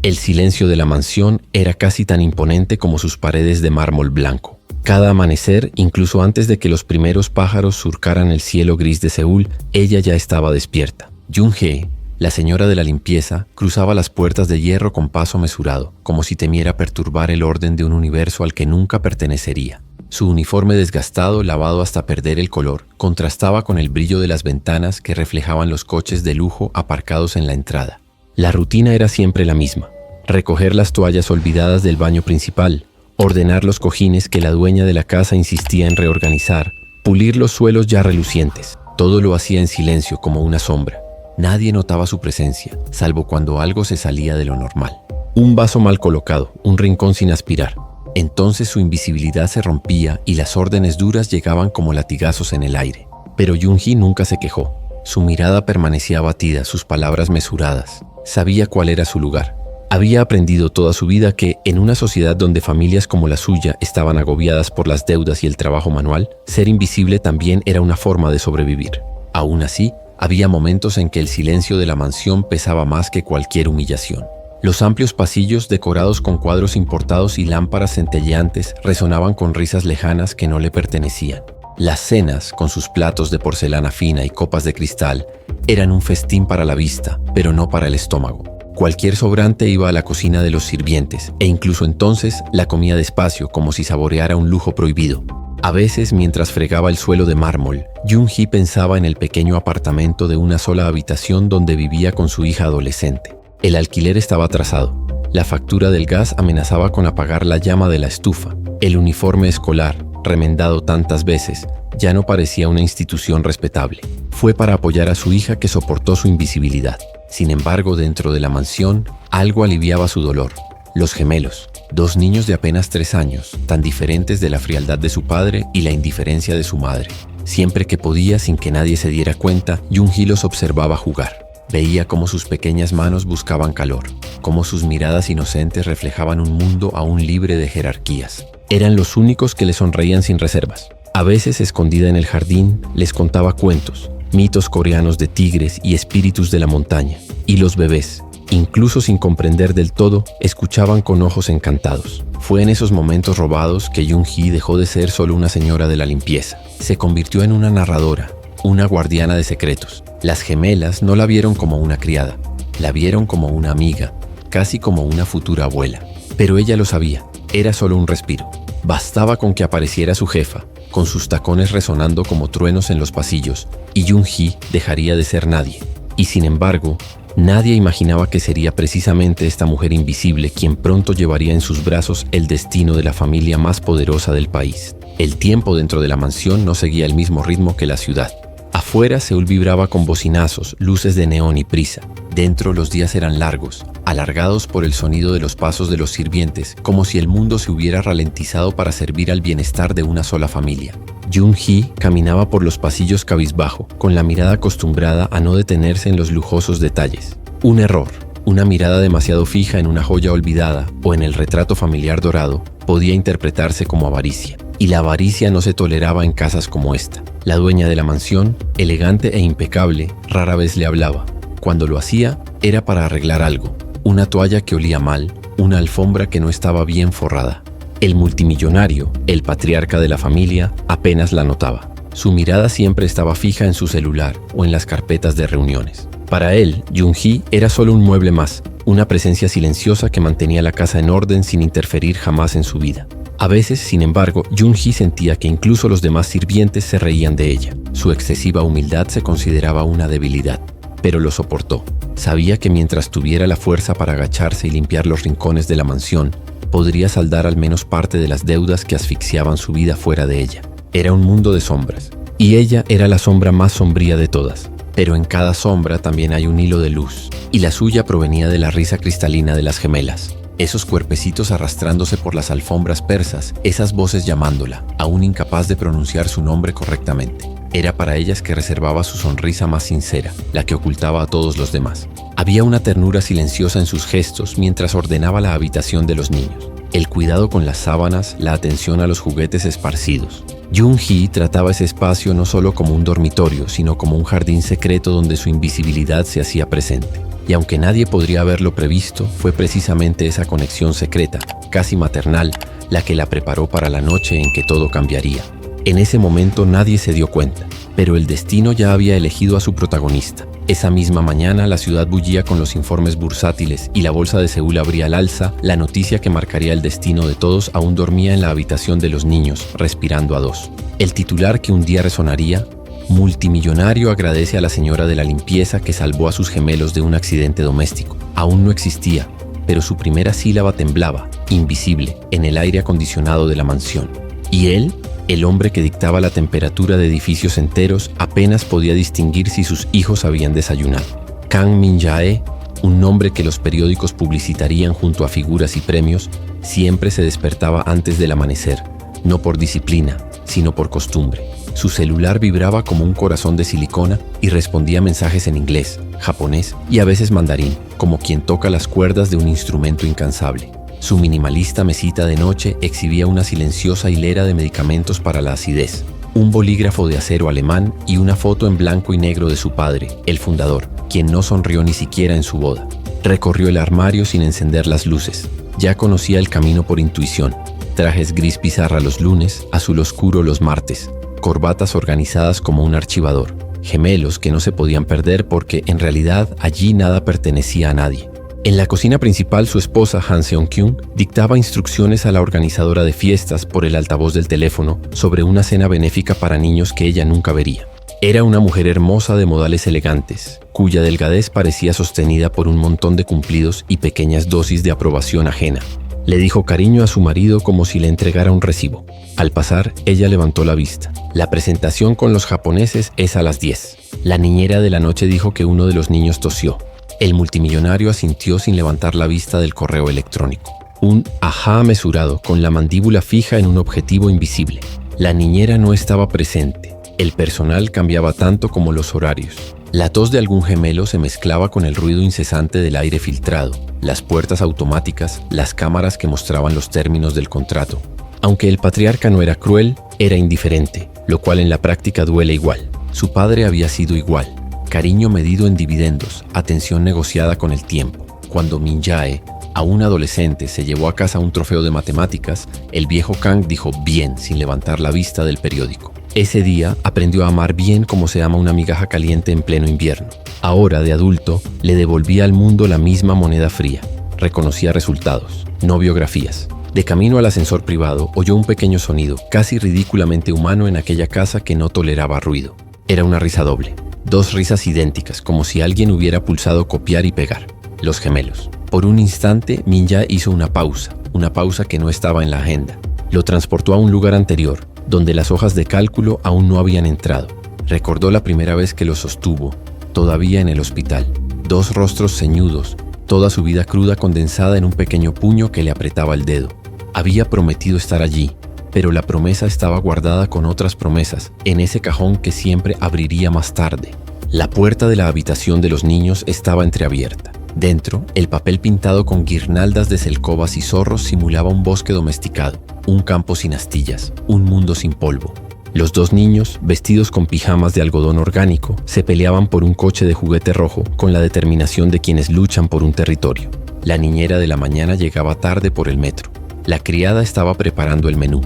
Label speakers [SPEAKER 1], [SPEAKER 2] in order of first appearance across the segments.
[SPEAKER 1] El silencio de la mansión era casi tan imponente como sus paredes de mármol blanco. Cada amanecer, incluso antes de que los primeros pájaros surcaran el cielo gris de Seúl, ella ya estaba despierta. Jung-hye, la señora de la limpieza, cruzaba las puertas de hierro con paso mesurado, como si temiera perturbar el orden de un universo al que nunca pertenecería. Su uniforme desgastado, lavado hasta perder el color, contrastaba con el brillo de las ventanas que reflejaban los coches de lujo aparcados en la entrada. La rutina era siempre la misma: recoger las toallas olvidadas del baño principal, ordenar los cojines que la dueña de la casa insistía en reorganizar, pulir los suelos ya relucientes. Todo lo hacía en silencio, como una sombra. Nadie notaba su presencia, salvo cuando algo se salía de lo normal. Un vaso mal colocado, un rincón sin aspirar. Entonces su invisibilidad se rompía y las órdenes duras llegaban como latigazos en el aire. Pero Jung-hye nunca se quejó. Su mirada permanecía abatida, sus palabras mesuradas. Sabía cuál era su lugar. Había aprendido toda su vida que, en una sociedad donde familias como la suya estaban agobiadas por las deudas y el trabajo manual, ser invisible también era una forma de sobrevivir. Aún así, había momentos en que el silencio de la mansión pesaba más que cualquier humillación. Los amplios pasillos, decorados con cuadros importados y lámparas centelleantes, resonaban con risas lejanas que no le pertenecían. Las cenas, con sus platos de porcelana fina y copas de cristal, eran un festín para la vista, pero no para el estómago. Cualquier sobrante iba a la cocina de los sirvientes, e incluso entonces la comía despacio, como si saboreara un lujo prohibido. A veces, mientras fregaba el suelo de mármol, Jung-hye pensaba en el pequeño apartamento de una sola habitación donde vivía con su hija adolescente. El alquiler estaba atrasado. La factura del gas amenazaba con apagar la llama de la estufa. El uniforme escolar, remendado tantas veces, ya no parecía una institución respetable. Fue para apoyar a su hija que soportó su invisibilidad. Sin embargo, dentro de la mansión, algo aliviaba su dolor. Los gemelos, 2 niños de apenas 3 años, tan diferentes de la frialdad de su padre y la indiferencia de su madre. Siempre que podía, sin que nadie se diera cuenta, Jung-hye los observaba jugar. Veía cómo sus pequeñas manos buscaban calor, cómo sus miradas inocentes reflejaban un mundo aún libre de jerarquías. Eran los únicos que le sonreían sin reservas. A veces, escondida en el jardín, les contaba cuentos, mitos coreanos de tigres y espíritus de la montaña. Y los bebés, incluso sin comprender del todo, escuchaban con ojos encantados. Fue en esos momentos robados que Jung-hye dejó de ser solo una señora de la limpieza. Se convirtió en una narradora, una guardiana de secretos. Las gemelas no la vieron como una criada, la vieron como una amiga, casi como una futura abuela. Pero ella lo sabía, era solo un respiro. Bastaba con que apareciera su jefa, con sus tacones resonando como truenos en los pasillos, y Jung-hye dejaría de ser nadie. Y sin embargo, nadie imaginaba que sería precisamente esta mujer invisible quien pronto llevaría en sus brazos el destino de la familia más poderosa del país. El tiempo dentro de la mansión no seguía el mismo ritmo que la ciudad. Afuera, Seúl vibraba con bocinazos, luces de neón y prisa. Dentro, los días eran largos, alargados por el sonido de los pasos de los sirvientes, como si el mundo se hubiera ralentizado para servir al bienestar de una sola familia. Jung-hye caminaba por los pasillos cabizbajo, con la mirada acostumbrada a no detenerse en los lujosos detalles. Un error, una mirada demasiado fija en una joya olvidada o en el retrato familiar dorado, podía interpretarse como avaricia. Y la avaricia no se toleraba en casas como esta. La dueña de la mansión, elegante e impecable, rara vez le hablaba. Cuando lo hacía, era para arreglar algo. Una toalla que olía mal, una alfombra que no estaba bien forrada. El multimillonario, el patriarca de la familia, apenas la notaba. Su mirada siempre estaba fija en su celular o en las carpetas de reuniones. Para él, Jung-hye era solo un mueble más, una presencia silenciosa que mantenía la casa en orden sin interferir jamás en su vida. A veces, sin embargo, Jung-hye sentía que incluso los demás sirvientes se reían de ella. Su excesiva humildad se consideraba una debilidad, pero lo soportó. Sabía que mientras tuviera la fuerza para agacharse y limpiar los rincones de la mansión, podría saldar al menos parte de las deudas que asfixiaban su vida fuera de ella. Era un mundo de sombras, y ella era la sombra más sombría de todas. Pero en cada sombra también hay un hilo de luz, y la suya provenía de la risa cristalina de las gemelas. Esos cuerpecitos arrastrándose por las alfombras persas, esas voces llamándola, aún incapaz de pronunciar su nombre correctamente. Era para ellas que reservaba su sonrisa más sincera, la que ocultaba a todos los demás. Había una ternura silenciosa en sus gestos mientras ordenaba la habitación de los niños. El cuidado con las sábanas, la atención a los juguetes esparcidos. Jung-hye trataba ese espacio no solo como un dormitorio, sino como un jardín secreto donde su invisibilidad se hacía presente. Y aunque nadie podría haberlo previsto, fue precisamente esa conexión secreta, casi maternal, la que la preparó para la noche en que todo cambiaría. En ese momento nadie se dio cuenta, pero el destino ya había elegido a su protagonista. Esa misma mañana la ciudad bullía con los informes bursátiles y la bolsa de Seúl abría al alza. La noticia que marcaría el destino de todos aún dormía en la habitación de los niños, respirando a dos. El titular que un día resonaría: multimillonario agradece a la señora de la limpieza que salvó a sus gemelos de un accidente doméstico. Aún no existía, pero su primera sílaba temblaba, invisible, en el aire acondicionado de la mansión. Y él, el hombre que dictaba la temperatura de edificios enteros, apenas podía distinguir si sus hijos habían desayunado. Kang Min-jae, un nombre que los periódicos publicitarían junto a figuras y premios, siempre se despertaba antes del amanecer, no por disciplina, sino por costumbre. Su celular vibraba como un corazón de silicona y respondía mensajes en inglés, japonés y a veces mandarín, como quien toca las cuerdas de un instrumento incansable. Su minimalista mesita de noche exhibía una silenciosa hilera de medicamentos para la acidez, un bolígrafo de acero alemán y una foto en blanco y negro de su padre, el fundador, quien no sonrió ni siquiera en su boda. Recorrió el armario sin encender las luces. Ya conocía el camino por intuición. Trajes gris pizarra los lunes, azul oscuro los martes, corbatas organizadas como un archivador, gemelos que no se podían perder porque en realidad allí nada pertenecía a nadie. En la cocina principal, su esposa, Han Seong-kyun, dictaba instrucciones a la organizadora de fiestas por el altavoz del teléfono sobre una cena benéfica para niños que ella nunca vería. Era una mujer hermosa de modales elegantes, cuya delgadez parecía sostenida por un montón de cumplidos y pequeñas dosis de aprobación ajena. Le dijo cariño a su marido como si le entregara un recibo. Al pasar, ella levantó la vista. La presentación con los japoneses es a las 10. La niñera de la noche dijo que uno de los niños tosió. El multimillonario asintió sin levantar la vista del correo electrónico. Un ajá mesurado, con la mandíbula fija en un objetivo invisible. La niñera no estaba presente. El personal cambiaba tanto como los horarios. La tos de algún gemelo se mezclaba con el ruido incesante del aire filtrado, las puertas automáticas, las cámaras que mostraban los términos del contrato. Aunque el patriarca no era cruel, era indiferente, lo cual en la práctica duele igual. Su padre había sido igual. Cariño medido en dividendos, atención negociada con el tiempo. Cuando Min-jae, aún adolescente, se llevó a casa un trofeo de matemáticas, el viejo Kang dijo bien sin levantar la vista del periódico. Ese día aprendió a amar bien como se ama una migaja caliente en pleno invierno. Ahora, de adulto, le devolvía al mundo la misma moneda fría. Reconocía resultados, no biografías. De camino al ascensor privado, oyó un pequeño sonido, casi ridículamente humano en aquella casa que no toleraba ruido. Era una risa doble. Dos risas idénticas, como si alguien hubiera pulsado copiar y pegar. Los gemelos. Por un instante, Min-jae hizo una pausa que no estaba en la agenda. Lo transportó a un lugar anterior, donde las hojas de cálculo aún no habían entrado. Recordó la primera vez que lo sostuvo, todavía en el hospital. Dos rostros ceñudos, toda su vida cruda condensada en un pequeño puño que le apretaba el dedo. Había prometido estar allí, pero la promesa estaba guardada con otras promesas, en ese cajón que siempre abriría más tarde. La puerta de la habitación de los niños estaba entreabierta. Dentro, el papel pintado con guirnaldas de celcobas y zorros simulaba un bosque domesticado, un campo sin astillas, un mundo sin polvo. Los dos niños, vestidos con pijamas de algodón orgánico, se peleaban por un coche de juguete rojo con la determinación de quienes luchan por un territorio. La niñera de la mañana llegaba tarde por el metro. La criada estaba preparando el menú.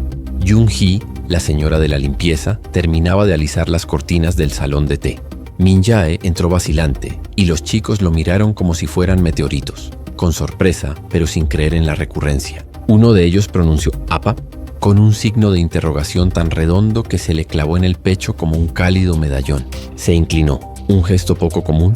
[SPEAKER 1] Jung-hee, la señora de la limpieza, terminaba de alisar las cortinas del salón de té. Min-jae entró vacilante y los chicos lo miraron como si fueran meteoritos, con sorpresa, pero sin creer en la recurrencia. Uno de ellos pronunció "apa" con un signo de interrogación tan redondo que se le clavó en el pecho como un cálido medallón. Se inclinó, un gesto poco común,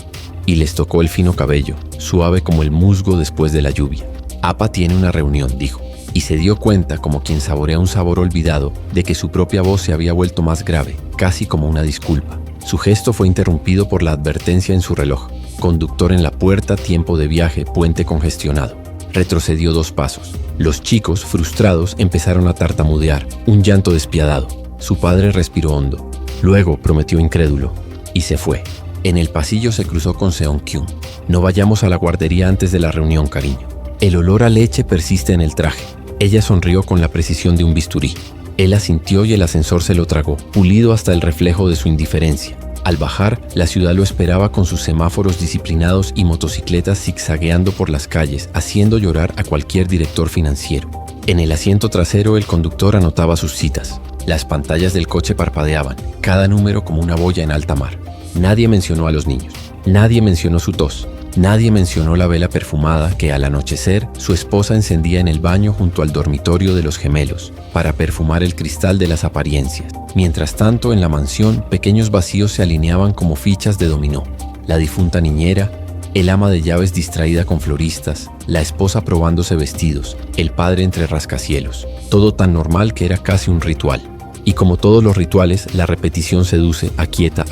[SPEAKER 1] y les tocó el fino cabello, suave como el musgo después de la lluvia. "Apa tiene una reunión", dijo, y se dio cuenta, como quien saborea un sabor olvidado, de que su propia voz se había vuelto más grave, casi como una disculpa. Su gesto fue interrumpido por la advertencia en su reloj. Conductor en la puerta, tiempo de viaje, puente congestionado. Retrocedió 2 pasos. Los chicos, frustrados, empezaron a tartamudear, un llanto despiadado. Su padre respiró hondo. Luego prometió incrédulo, y se fue. En el pasillo se cruzó con Seong-kyun. "No vayamos a la guardería antes de la reunión, cariño". El olor a leche persiste en el traje. Ella sonrió con la precisión de un bisturí. Él asintió y el ascensor se lo tragó, pulido hasta el reflejo de su indiferencia. Al bajar, la ciudad lo esperaba con sus semáforos disciplinados y motocicletas zigzagueando por las calles, haciendo llorar a cualquier director financiero. En el asiento trasero, el conductor anotaba sus citas. Las pantallas del coche parpadeaban, cada número como una boya en alta mar. Nadie mencionó a los niños. Nadie mencionó su tos. Nadie mencionó la vela perfumada que al anochecer su esposa encendía en el baño junto al dormitorio de los gemelos para perfumar el cristal de las apariencias. Mientras tanto, en la mansión, pequeños vacíos se alineaban como fichas de dominó. La difunta niñera, el ama de llaves distraída con floristas, la esposa probándose vestidos, el padre entre rascacielos. Todo tan normal que era casi un ritual. Y como todos los rituales, la repetición seduce, aquieta,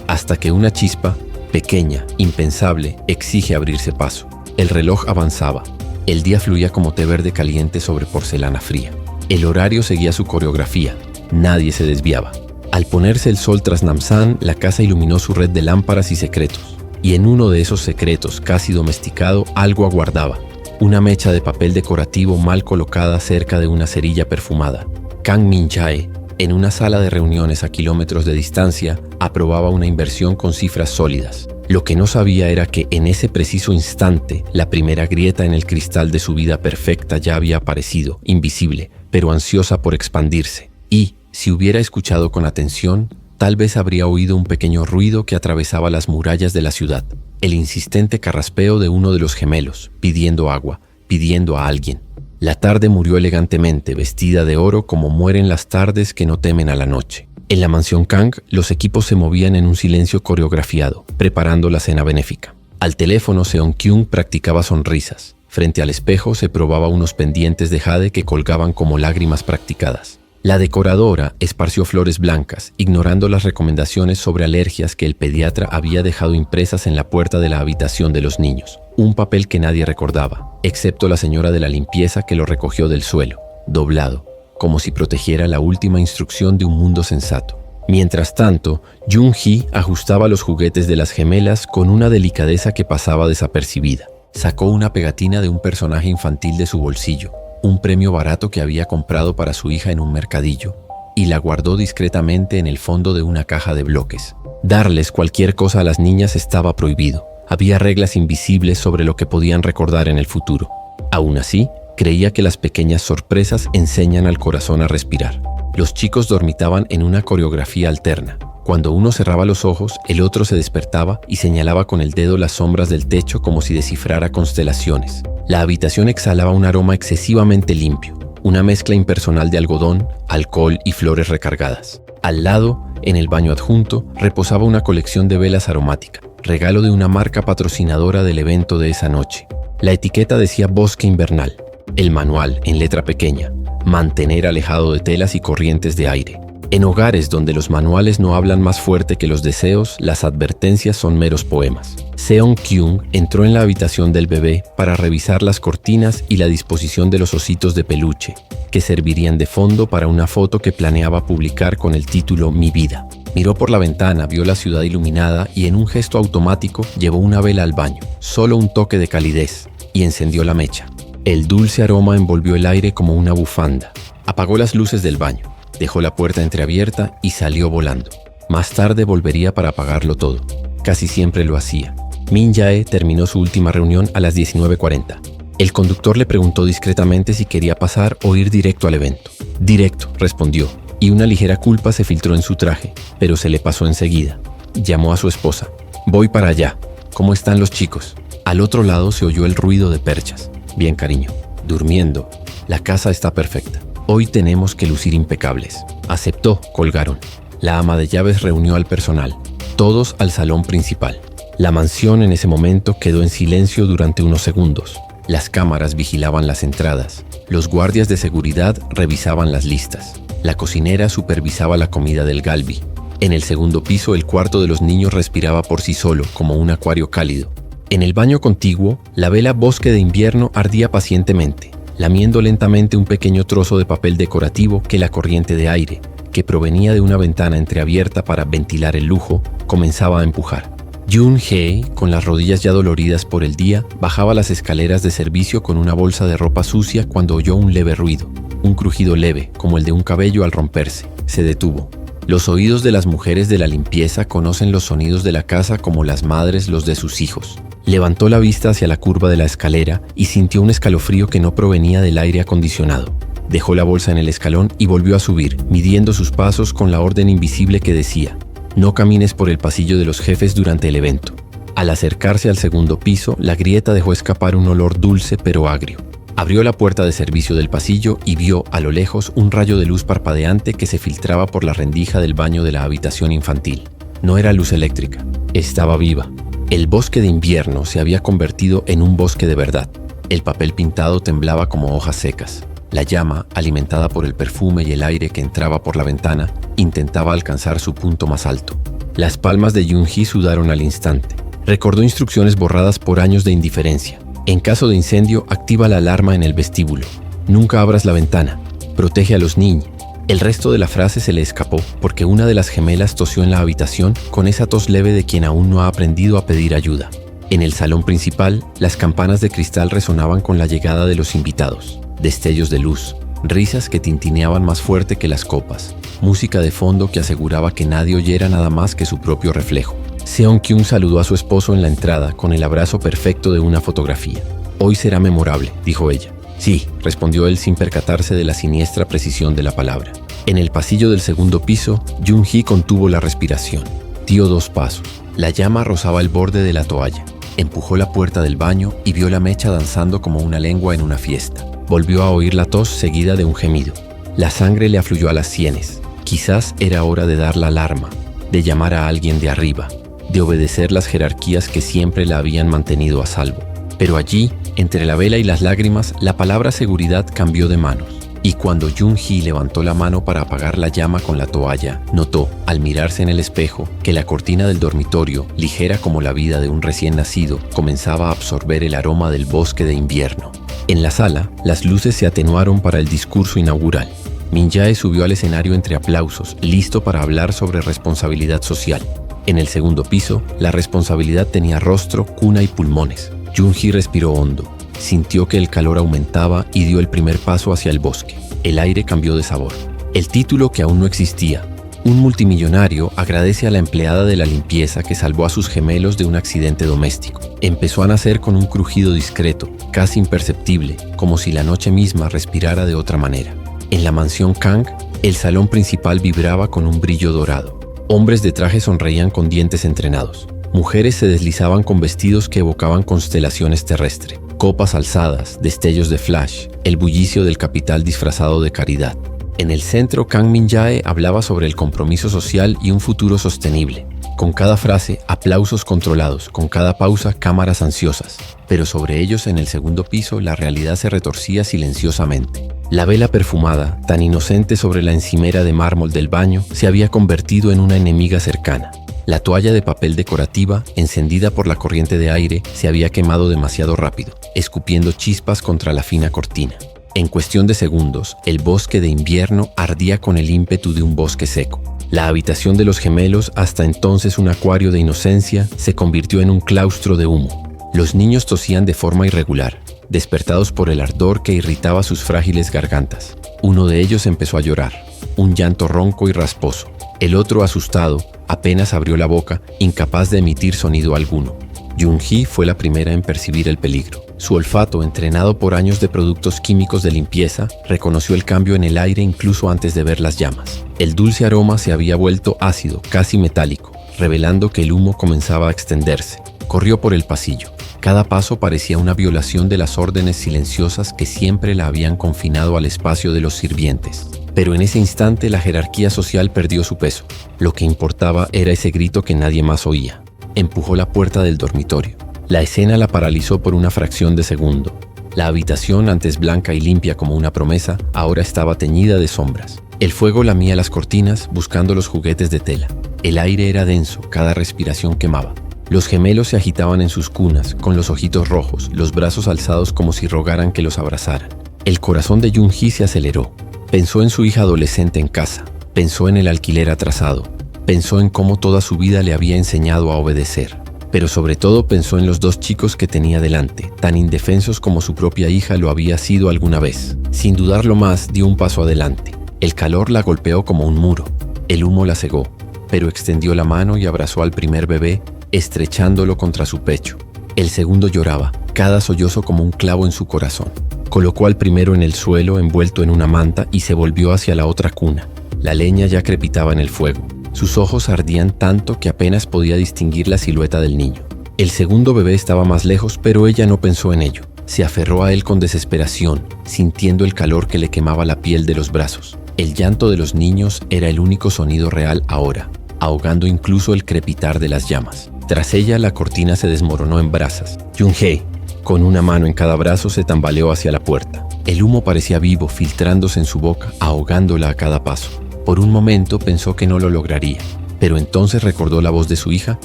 [SPEAKER 1] hasta que una chispa, pequeña, impensable, exige abrirse paso. El reloj avanzaba. El día fluía como té verde caliente sobre porcelana fría. El horario seguía su coreografía. Nadie se desviaba. Al ponerse el sol tras Namsan, la casa iluminó su red de lámparas y secretos. Y en uno de esos secretos, casi domesticado, algo aguardaba. Una mecha de papel decorativo mal colocada cerca de una cerilla perfumada. Kang Min-jae, en una sala de reuniones a kilómetros de distancia, aprobaba una inversión con cifras sólidas. Lo que no sabía era que en ese preciso instante, la primera grieta en el cristal de su vida perfecta ya había aparecido, invisible, pero ansiosa por expandirse. Y, si hubiera escuchado con atención, tal vez habría oído un pequeño ruido que atravesaba las murallas de la ciudad. El insistente carraspeo de uno de los gemelos, pidiendo agua, pidiendo a alguien. La tarde murió elegantemente, vestida de oro como mueren las tardes que no temen a la noche. En la mansión Kang, los equipos se movían en un silencio coreografiado, preparando la cena benéfica. Al teléfono, Seon-kyung practicaba sonrisas. Frente al espejo se probaba unos pendientes de jade que colgaban como lágrimas practicadas. La decoradora esparció flores blancas, ignorando las recomendaciones sobre alergias que el pediatra había dejado impresas en la puerta de la habitación de los niños. Un papel que nadie recordaba, excepto la señora de la limpieza que lo recogió del suelo, doblado, como si protegiera la última instrucción de un mundo sensato. Mientras tanto, Jung-hee ajustaba los juguetes de las gemelas con una delicadeza que pasaba desapercibida. Sacó una pegatina de un personaje infantil de su bolsillo, un premio barato que había comprado para su hija en un mercadillo, y la guardó discretamente en el fondo de una caja de bloques. Darles cualquier cosa a las niñas estaba prohibido. Había reglas invisibles sobre lo que podían recordar en el futuro. Aún así, creía que las pequeñas sorpresas enseñan al corazón a respirar. Los chicos dormitaban en una coreografía alterna. Cuando uno cerraba los ojos, el otro se despertaba y señalaba con el dedo las sombras del techo como si descifrara constelaciones. La habitación exhalaba un aroma excesivamente limpio, una mezcla impersonal de algodón, alcohol y flores recargadas. Al lado, en el baño adjunto, reposaba una colección de velas aromáticas, regalo de una marca patrocinadora del evento de esa noche. La etiqueta decía Bosque Invernal. El manual, en letra pequeña, mantener alejado de telas y corrientes de aire. En hogares donde los manuales no hablan más fuerte que los deseos, las advertencias son meros poemas. Seon-kyung entró en la habitación del bebé para revisar las cortinas y la disposición de los ositos de peluche, que servirían de fondo para una foto que planeaba publicar con el título Mi vida. Miró por la ventana, vio la ciudad iluminada y en un gesto automático llevó una vela al baño, solo un toque de calidez, y encendió la mecha. El dulce aroma envolvió el aire como una bufanda. Apagó las luces del baño, dejó la puerta entreabierta y salió volando. Más tarde volvería para apagarlo todo. Casi siempre lo hacía. Min-jae terminó su última reunión a las 19:40. El conductor le preguntó discretamente si quería pasar o ir directo al evento. Directo, respondió, y una ligera culpa se filtró en su traje, pero se le pasó enseguida. Llamó a su esposa. Voy para allá. ¿Cómo están los chicos? Al otro lado se oyó el ruido de perchas. Bien, cariño. Durmiendo. La casa está perfecta. Hoy tenemos que lucir impecables. Aceptó, colgaron. La ama de llaves reunió al personal. Todos al salón principal. La mansión en ese momento quedó en silencio durante unos segundos. Las cámaras vigilaban las entradas. Los guardias de seguridad revisaban las listas. La cocinera supervisaba la comida del Galbi. En el segundo piso, el cuarto de los niños respiraba por sí solo, como un acuario cálido. En el baño contiguo, la vela Bosque de Invierno ardía pacientemente, lamiendo lentamente un pequeño trozo de papel decorativo que la corriente de aire, que provenía de una ventana entreabierta para ventilar el lujo, comenzaba a empujar. Jung-hee, con las rodillas ya doloridas por el día, bajaba las escaleras de servicio con una bolsa de ropa sucia cuando oyó un leve ruido, un crujido leve, como el de un cabello al romperse. Se detuvo. Los oídos de las mujeres de la limpieza conocen los sonidos de la casa como las madres los de sus hijos. Levantó la vista hacia la curva de la escalera y sintió un escalofrío que no provenía del aire acondicionado. Dejó la bolsa en el escalón y volvió a subir, midiendo sus pasos con la orden invisible que decía: no camines por el pasillo de los jefes durante el evento. Al acercarse al segundo piso, la grieta dejó escapar un olor dulce pero agrio. Abrió la puerta de servicio del pasillo y vio a lo lejos un rayo de luz parpadeante que se filtraba por la rendija del baño de la habitación infantil. No era luz eléctrica, estaba viva. El bosque de invierno se había convertido en un bosque de verdad. El papel pintado temblaba como hojas secas. La llama, alimentada por el perfume y el aire que entraba por la ventana, intentaba alcanzar su punto más alto. Las palmas de Yoon-hee sudaron al instante. Recordó instrucciones borradas por años de indiferencia. En caso de incendio, activa la alarma en el vestíbulo. Nunca abras la ventana. Protege a los niños. El resto de la frase se le escapó porque una de las gemelas tosió en la habitación con esa tos leve de quien aún no ha aprendido a pedir ayuda. En el salón principal, las campanas de cristal resonaban con la llegada de los invitados. Destellos de luz, risas que tintineaban más fuerte que las copas, música de fondo que aseguraba que nadie oyera nada más que su propio reflejo. Seon-kyung saludó a su esposo en la entrada con el abrazo perfecto de una fotografía. «Hoy será memorable», dijo ella. «Sí», respondió él sin percatarse de la siniestra precisión de la palabra. En el pasillo del segundo piso, Yoon-hee contuvo la respiración. Dio 2 pasos. La llama rozaba el borde de la toalla. Empujó la puerta del baño y vio la mecha danzando como una lengua en una fiesta. Volvió a oír la tos seguida de un gemido. La sangre le afluyó a las sienes. Quizás era hora de dar la alarma, de llamar a alguien de arriba, de obedecer las jerarquías que siempre la habían mantenido a salvo. Pero allí, entre la vela y las lágrimas, la palabra seguridad cambió de manos. Y cuando Yoon-hee levantó la mano para apagar la llama con la toalla, notó, al mirarse en el espejo, que la cortina del dormitorio, ligera como la vida de un recién nacido, comenzaba a absorber el aroma del bosque de invierno. En la sala, las luces se atenuaron para el discurso inaugural. Min-jae subió al escenario entre aplausos, listo para hablar sobre responsabilidad social. En el segundo piso, la responsabilidad tenía rostro, cuna y pulmones. Yoon-hee respiró hondo. Sintió que el calor aumentaba y dio el primer paso hacia el bosque. El aire cambió de sabor. El título que aún no existía. Un multimillonario agradece a la empleada de la limpieza que salvó a sus gemelos de un accidente doméstico. Empezó a nacer con un crujido discreto, casi imperceptible, como si la noche misma respirara de otra manera. En la mansión Kang, el salón principal vibraba con un brillo dorado. Hombres de traje sonreían con dientes entrenados. Mujeres se deslizaban con vestidos que evocaban constelaciones terrestres. Copas alzadas, destellos de flash, el bullicio del capital disfrazado de caridad. En el centro, Kang Min-jae hablaba sobre el compromiso social y un futuro sostenible. Con cada frase, aplausos controlados, con cada pausa, cámaras ansiosas. Pero sobre ellos, en el segundo piso, la realidad se retorcía silenciosamente. La vela perfumada, tan inocente sobre la encimera de mármol del baño, se había convertido en una enemiga cercana. La toalla de papel decorativa, encendida por la corriente de aire, se había quemado demasiado rápido, escupiendo chispas contra la fina cortina. En cuestión de segundos, el bosque de invierno ardía con el ímpetu de un bosque seco. La habitación de los gemelos, hasta entonces un acuario de inocencia, se convirtió en un claustro de humo. Los niños tosían de forma irregular, despertados por el ardor que irritaba sus frágiles gargantas. Uno de ellos empezó a llorar, un llanto ronco y rasposo. El otro, asustado, apenas abrió la boca, incapaz de emitir sonido alguno. Yoon-hee fue la primera en percibir el peligro. Su olfato, entrenado por años de productos químicos de limpieza, reconoció el cambio en el aire incluso antes de ver las llamas. El dulce aroma se había vuelto ácido, casi metálico, revelando que el humo comenzaba a extenderse. Corrió por el pasillo. Cada paso parecía una violación de las órdenes silenciosas que siempre la habían confinado al espacio de los sirvientes. Pero en ese instante la jerarquía social perdió su peso. Lo que importaba era ese grito que nadie más oía. Empujó la puerta del dormitorio. La escena la paralizó por una fracción de segundo. La habitación, antes blanca y limpia como una promesa, ahora estaba teñida de sombras. El fuego lamía las cortinas buscando los juguetes de tela. El aire era denso, cada respiración quemaba. Los gemelos se agitaban en sus cunas, con los ojitos rojos, los brazos alzados como si rogaran que los abrazaran. El corazón de Yoon-hee se aceleró. Pensó en su hija adolescente en casa, pensó en el alquiler atrasado, pensó en cómo toda su vida le había enseñado a obedecer, pero sobre todo pensó en los 2 chicos que tenía delante, tan indefensos como su propia hija lo había sido alguna vez. Sin dudarlo más, dio un paso adelante. El calor la golpeó como un muro. El humo la cegó, pero extendió la mano y abrazó al primer bebé, estrechándolo contra su pecho. El segundo lloraba, cada sollozo como un clavo en su corazón. Colocó al primero en el suelo envuelto en una manta y se volvió hacia la otra cuna. La leña ya crepitaba en el fuego. Sus ojos ardían tanto que apenas podía distinguir la silueta del niño. El segundo bebé estaba más lejos, pero ella no pensó en ello. Se aferró a él con desesperación, sintiendo el calor que le quemaba la piel de los brazos. El llanto de los niños era el único sonido real ahora, ahogando incluso el crepitar de las llamas. Tras ella, la cortina se desmoronó en brasas. Jung-hee, con una mano en cada brazo, se tambaleó hacia la puerta. El humo parecía vivo, filtrándose en su boca, ahogándola a cada paso. Por un momento pensó que no lo lograría, pero entonces recordó la voz de su hija,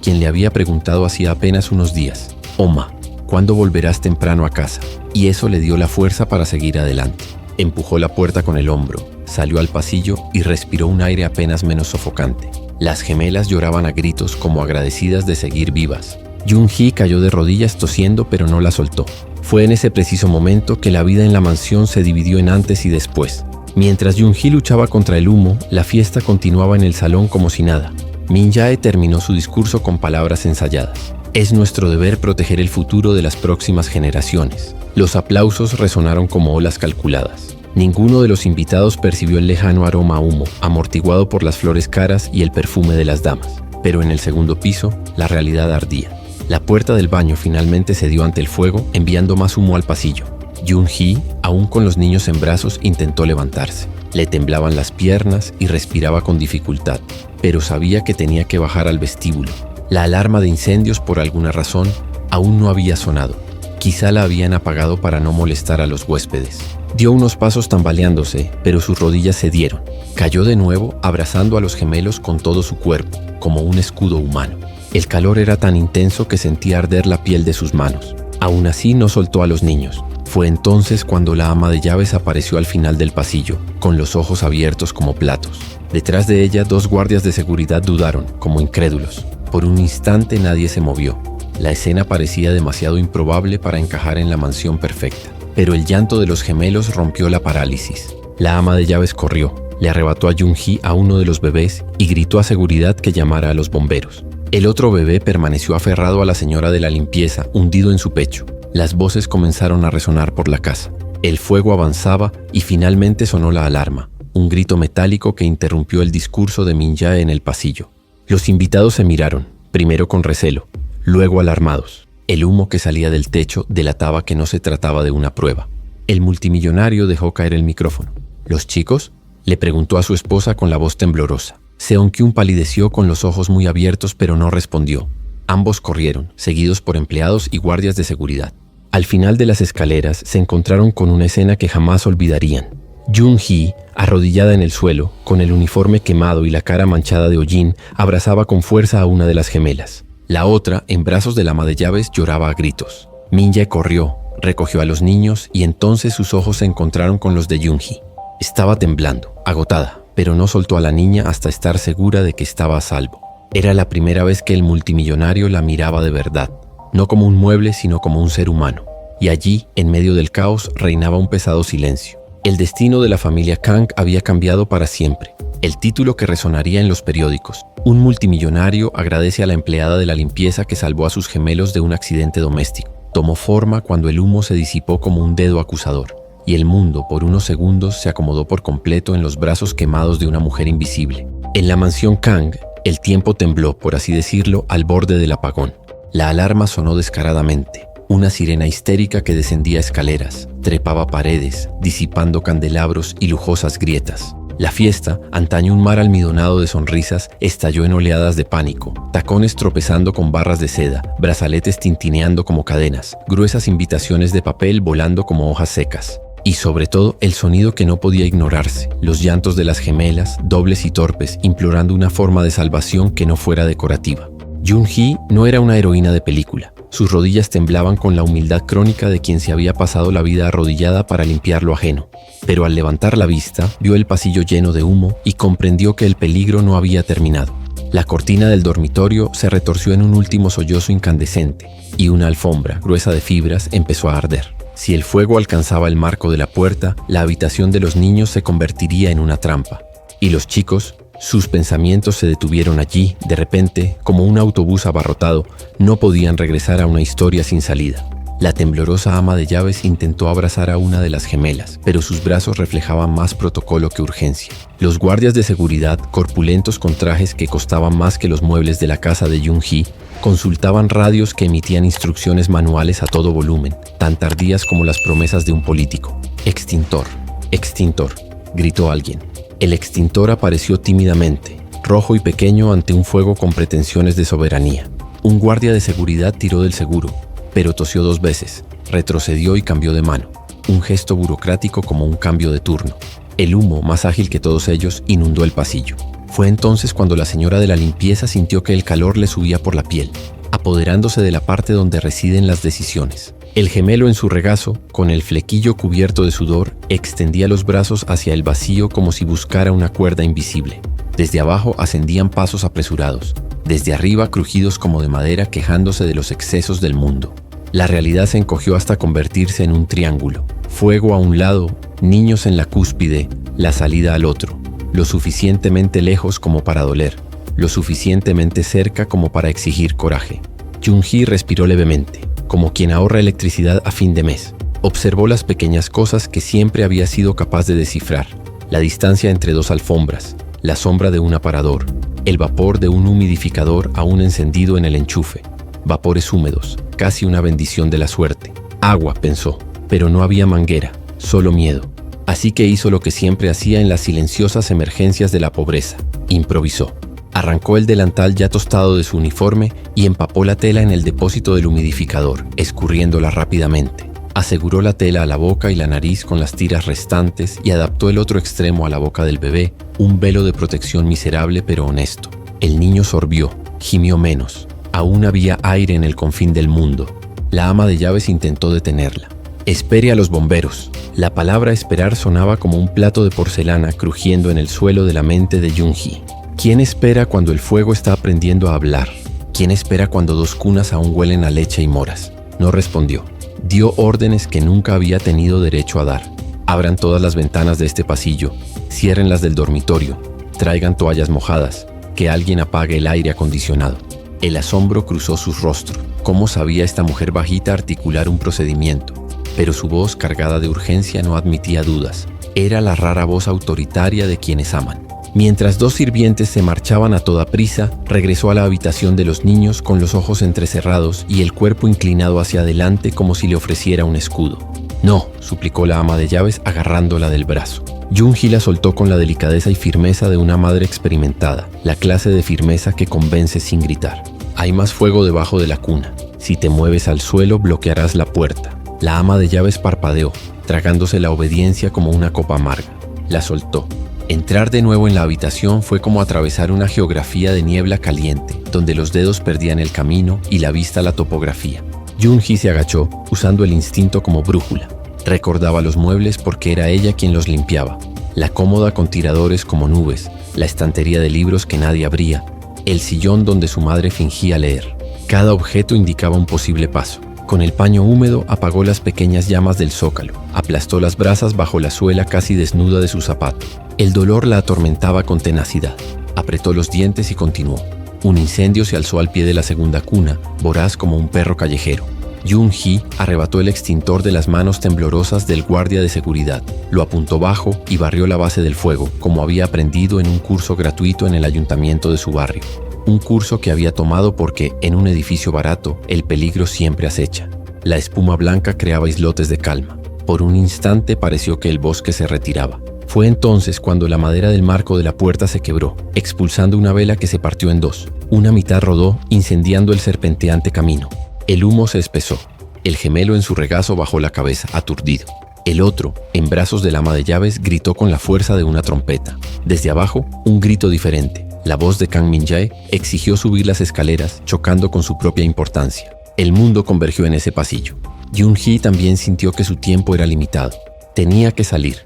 [SPEAKER 1] quien le había preguntado hacía apenas unos días: «Oma, ¿cuándo volverás temprano a casa?». Y eso le dio la fuerza para seguir adelante. Empujó la puerta con el hombro, salió al pasillo y respiró un aire apenas menos sofocante. Las gemelas lloraban a gritos como agradecidas de seguir vivas. Jung-hee cayó de rodillas tosiendo, pero no la soltó. Fue en ese preciso momento que la vida en la mansión se dividió en antes y después. Mientras Jung-hee luchaba contra el humo, la fiesta continuaba en el salón como si nada. Min-jae terminó su discurso con palabras ensayadas. «Es nuestro deber proteger el futuro de las próximas generaciones». Los aplausos resonaron como olas calculadas. Ninguno de los invitados percibió el lejano aroma a humo, amortiguado por las flores caras y el perfume de las damas. Pero en el segundo piso, la realidad ardía. La puerta del baño finalmente cedió ante el fuego, enviando más humo al pasillo. Jung-hee, aún con los niños en brazos, intentó levantarse. Le temblaban las piernas y respiraba con dificultad, pero sabía que tenía que bajar al vestíbulo. La alarma de incendios, por alguna razón, aún no había sonado. Quizá la habían apagado para no molestar a los huéspedes. Dio unos pasos tambaleándose, pero sus rodillas cedieron. Cayó de nuevo, abrazando a los gemelos con todo su cuerpo, como un escudo humano. El calor era tan intenso que sentía arder la piel de sus manos. Aún así no soltó a los niños. Fue entonces cuando la ama de llaves apareció al final del pasillo, con los ojos abiertos como platos. Detrás de ella, 2 guardias de seguridad dudaron, como incrédulos. Por un instante nadie se movió. La escena parecía demasiado improbable para encajar en la mansión perfecta. Pero el llanto de los gemelos rompió la parálisis. La ama de llaves corrió, le arrebató a Jung-hee a uno de los bebés y gritó a seguridad que llamara a los bomberos. El otro bebé permaneció aferrado a la señora de la limpieza, hundido en su pecho. Las voces comenzaron a resonar por la casa. El fuego avanzaba y finalmente sonó la alarma, un grito metálico que interrumpió el discurso de Min-jae en el pasillo. Los invitados se miraron, primero con recelo, luego alarmados. El humo que salía del techo delataba que no se trataba de una prueba. El multimillonario dejó caer el micrófono. «¿Los chicos?», le preguntó a su esposa con la voz temblorosa. Seon-kyun palideció con los ojos muy abiertos, pero no respondió. Ambos corrieron, seguidos por empleados y guardias de seguridad. Al final de las escaleras se encontraron con una escena que jamás olvidarían. Jung-hee, arrodillada en el suelo, con el uniforme quemado y la cara manchada de hollín, abrazaba con fuerza a una de las gemelas. La otra, en brazos del ama de llaves, lloraba a gritos. Min-jae corrió, recogió a los niños y entonces sus ojos se encontraron con los de Jung-hee. Estaba temblando, agotada, pero no soltó a la niña hasta estar segura de que estaba a salvo. Era la primera vez que el multimillonario la miraba de verdad, no como un mueble sino como un ser humano. Y allí, en medio del caos, reinaba un pesado silencio. El destino de la familia Kang había cambiado para siempre. El título que resonaría en los periódicos: un multimillonario agradece a la empleada de la limpieza que salvó a sus gemelos de un accidente doméstico. Tomó forma cuando el humo se disipó como un dedo acusador, y el mundo, por unos segundos, se acomodó por completo en los brazos quemados de una mujer invisible. En la mansión Kang, el tiempo tembló, por así decirlo, al borde del apagón. La alarma sonó descaradamente. Una sirena histérica que descendía escaleras, trepaba paredes, disipando candelabros y lujosas grietas. La fiesta, antaño un mar almidonado de sonrisas, estalló en oleadas de pánico, tacones tropezando con barras de seda, brazaletes tintineando como cadenas, gruesas invitaciones de papel volando como hojas secas. Y sobre todo, el sonido que no podía ignorarse, los llantos de las gemelas, dobles y torpes, implorando una forma de salvación que no fuera decorativa. Jung-hee no era una heroína de película. Sus rodillas temblaban con la humildad crónica de quien se había pasado la vida arrodillada para limpiar lo ajeno. Pero al levantar la vista, vio el pasillo lleno de humo y comprendió que el peligro no había terminado. La cortina del dormitorio se retorció en un último sollozo incandescente y una alfombra, gruesa de fibras, empezó a arder. Si el fuego alcanzaba el marco de la puerta, la habitación de los niños se convertiría en una trampa. Y los chicos, Sus pensamientos se detuvieron allí, de repente, como un autobús abarrotado. No podían regresar a una historia sin salida. La temblorosa ama de llaves intentó abrazar a una de las gemelas, pero sus brazos reflejaban más protocolo que urgencia. Los guardias de seguridad, corpulentos con trajes que costaban más que los muebles de la casa de Jung-hee, consultaban radios que emitían instrucciones manuales a todo volumen, tan tardías como las promesas de un político. «Extintor, extintor», gritó alguien. El extintor apareció tímidamente, rojo y pequeño ante un fuego con pretensiones de soberanía. Un guardia de seguridad tiró del seguro, pero tosió 2 veces, retrocedió y cambió de mano. Un gesto burocrático como un cambio de turno. El humo, más ágil que todos ellos, inundó el pasillo. Fue entonces cuando la señora de la limpieza sintió que el calor le subía por la piel, apoderándose de la parte donde residen las decisiones. El gemelo en su regazo, con el flequillo cubierto de sudor, extendía los brazos hacia el vacío como si buscara una cuerda invisible. Desde abajo ascendían pasos apresurados, desde arriba crujidos como de madera quejándose de los excesos del mundo. La realidad se encogió hasta convertirse en un triángulo. Fuego a un lado, niños en la cúspide, la salida al otro. Lo suficientemente lejos como para doler, lo suficientemente cerca como para exigir coraje. Jung-hee respiró levemente, como quien ahorra electricidad a fin de mes. Observó las pequeñas cosas que siempre había sido capaz de descifrar. La distancia entre 2 alfombras, la sombra de un aparador, el vapor de un humidificador aún encendido en el enchufe. Vapores húmedos, casi una bendición de la suerte. Agua, pensó, pero no había manguera, solo miedo. Así que hizo lo que siempre hacía en las silenciosas emergencias de la pobreza. Improvisó. Arrancó el delantal ya tostado de su uniforme y empapó la tela en el depósito del humidificador, escurriéndola rápidamente. Aseguró la tela a la boca y la nariz con las tiras restantes y adaptó el otro extremo a la boca del bebé, un velo de protección miserable pero honesto. El niño sorbió, gimió menos. Aún había aire en el confín del mundo. La ama de llaves intentó detenerla. «Espere a los bomberos». La palabra esperar sonaba como un plato de porcelana crujiendo en el suelo de la mente de Jung-hee. ¿Quién espera cuando el fuego está aprendiendo a hablar? ¿Quién espera cuando 2 cunas aún huelen a leche y moras? No respondió. Dio órdenes que nunca había tenido derecho a dar. Abran todas las ventanas de este pasillo, cierren las del dormitorio, traigan toallas mojadas, que alguien apague el aire acondicionado. El asombro cruzó sus rostros. ¿Cómo sabía esta mujer bajita articular un procedimiento? Pero su voz cargada de urgencia no admitía dudas. Era la rara voz autoritaria de quienes aman. Mientras 2 sirvientes se marchaban a toda prisa, regresó a la habitación de los niños con los ojos entrecerrados y el cuerpo inclinado hacia adelante como si le ofreciera un escudo. «No», suplicó la ama de llaves agarrándola del brazo. Jung-hee la soltó con la delicadeza y firmeza de una madre experimentada, la clase de firmeza que convence sin gritar. «Hay más fuego debajo de la cuna. Si te mueves al suelo, bloquearás la puerta». La ama de llaves parpadeó, tragándose la obediencia como una copa amarga. La soltó. Entrar de nuevo en la habitación fue como atravesar una geografía de niebla caliente, donde los dedos perdían el camino y la vista la topografía. Jung-hee se agachó, usando el instinto como brújula. Recordaba los muebles porque era ella quien los limpiaba. La cómoda con tiradores como nubes, la estantería de libros que nadie abría, el sillón donde su madre fingía leer. Cada objeto indicaba un posible paso. Con el paño húmedo apagó las pequeñas llamas del zócalo, aplastó las brasas bajo la suela casi desnuda de su zapato. El dolor la atormentaba con tenacidad. Apretó los dientes y continuó. Un incendio se alzó al pie de la segunda cuna, voraz como un perro callejero. Jung-hee arrebató el extintor de las manos temblorosas del guardia de seguridad, lo apuntó bajo y barrió la base del fuego, como había aprendido en un curso gratuito en el ayuntamiento de su barrio. Un curso que había tomado porque, en un edificio barato, el peligro siempre acecha. La espuma blanca creaba islotes de calma. Por un instante pareció que el bosque se retiraba. Fue entonces cuando la madera del marco de la puerta se quebró, expulsando una vela que se partió en 2. Una mitad rodó, incendiando el serpenteante camino. El humo se espesó. El gemelo en su regazo bajó la cabeza, aturdido. El otro, en brazos del ama de llaves, gritó con la fuerza de una trompeta. Desde abajo, un grito diferente. La voz de Kang Min-jae exigió subir las escaleras, chocando con su propia importancia. El mundo convergió en ese pasillo. Jung-hee también sintió que su tiempo era limitado. Tenía que salir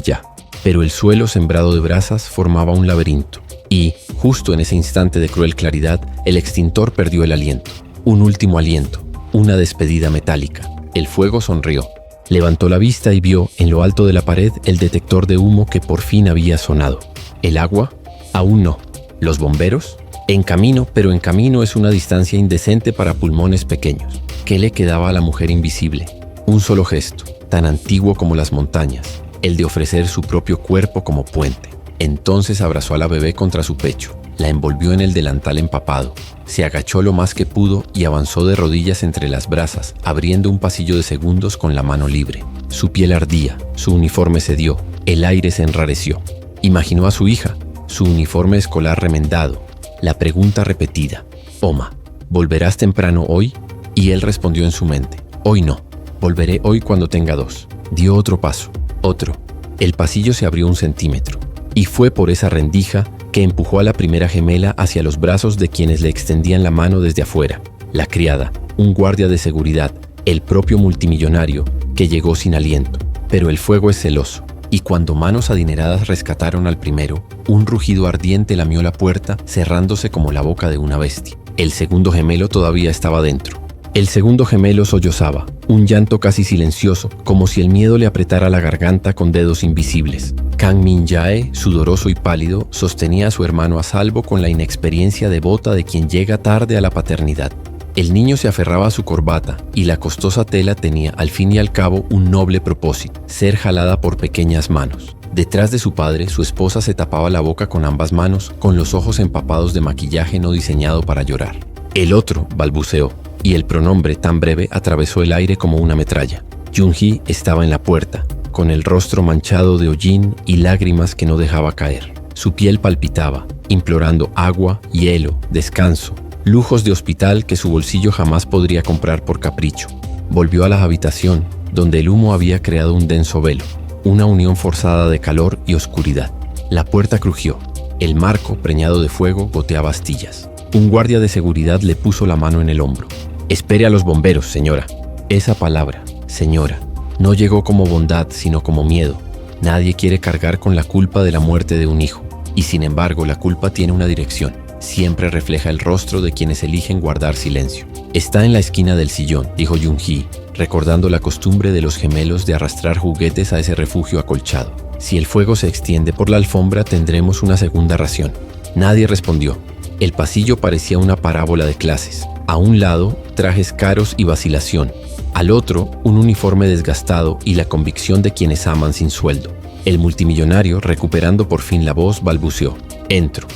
[SPEAKER 1] ya. Pero el suelo sembrado de brasas formaba un laberinto. Y, justo en ese instante de cruel claridad, el extintor perdió el aliento. Un último aliento, una despedida metálica. El fuego sonrió. Levantó la vista y vio, en lo alto de la pared, el detector de humo que por fin había sonado. ¿El agua? Aún no. ¿Los bomberos? En camino, pero en camino es una distancia indecente para pulmones pequeños. ¿Qué le quedaba a la mujer invisible? Un solo gesto, tan antiguo como las montañas, el de ofrecer su propio cuerpo como puente. Entonces abrazó a la bebé contra su pecho, la envolvió en el delantal empapado, se agachó lo más que pudo y avanzó de rodillas entre las brasas, abriendo un pasillo de segundos con la mano libre. Su piel ardía, su uniforme cedió, el aire se enrareció. Imaginó a su hija, su uniforme escolar remendado, la pregunta repetida: Oma, ¿volverás temprano hoy? Y él respondió en su mente: hoy no, volveré hoy cuando tenga 2. Dio otro paso, otro. El pasillo se abrió 1 centímetro, y fue por esa rendija que empujó a la primera gemela hacia los brazos de quienes le extendían la mano desde afuera. La criada, un guardia de seguridad, el propio multimillonario, que llegó sin aliento. Pero el fuego es celoso, y cuando manos adineradas rescataron al primero, un rugido ardiente lamió la puerta, cerrándose como la boca de una bestia. El segundo gemelo todavía estaba dentro. El segundo gemelo sollozaba, un llanto casi silencioso, como si el miedo le apretara la garganta con dedos invisibles. Kang Min-jae, sudoroso y pálido, sostenía a su hermano a salvo con la inexperiencia devota de quien llega tarde a la paternidad. El niño se aferraba a su corbata y la costosa tela tenía, al fin y al cabo, un noble propósito: ser jalada por pequeñas manos. Detrás de su padre, su esposa se tapaba la boca con ambas manos, con los ojos empapados de maquillaje no diseñado para llorar. El otro balbuceó, y el pronombre tan breve atravesó el aire como una metralla. Jung-hee estaba en la puerta, con el rostro manchado de hollín y lágrimas que no dejaba caer. Su piel palpitaba, implorando agua, hielo, descanso, lujos de hospital que su bolsillo jamás podría comprar por capricho. Volvió a la habitación, donde el humo había creado un denso velo, una unión forzada de calor y oscuridad. La puerta crujió. El marco, preñado de fuego, goteaba astillas. Un guardia de seguridad le puso la mano en el hombro. «Espere a los bomberos, señora». Esa palabra, señora, no llegó como bondad, sino como miedo. Nadie quiere cargar con la culpa de la muerte de un hijo. Y sin embargo, la culpa tiene una dirección. Siempre refleja el rostro de quienes eligen guardar silencio. «Está en la esquina del sillón», dijo Jung-hee, recordando la costumbre de los gemelos de arrastrar juguetes a ese refugio acolchado. «Si el fuego se extiende por la alfombra, tendremos una segunda ración». Nadie respondió. El pasillo parecía una parábola de clases. A un lado, trajes caros y vacilación. Al otro, un uniforme desgastado y la convicción de quienes aman sin sueldo. El multimillonario, recuperando por fin la voz, balbuceó: «Entro».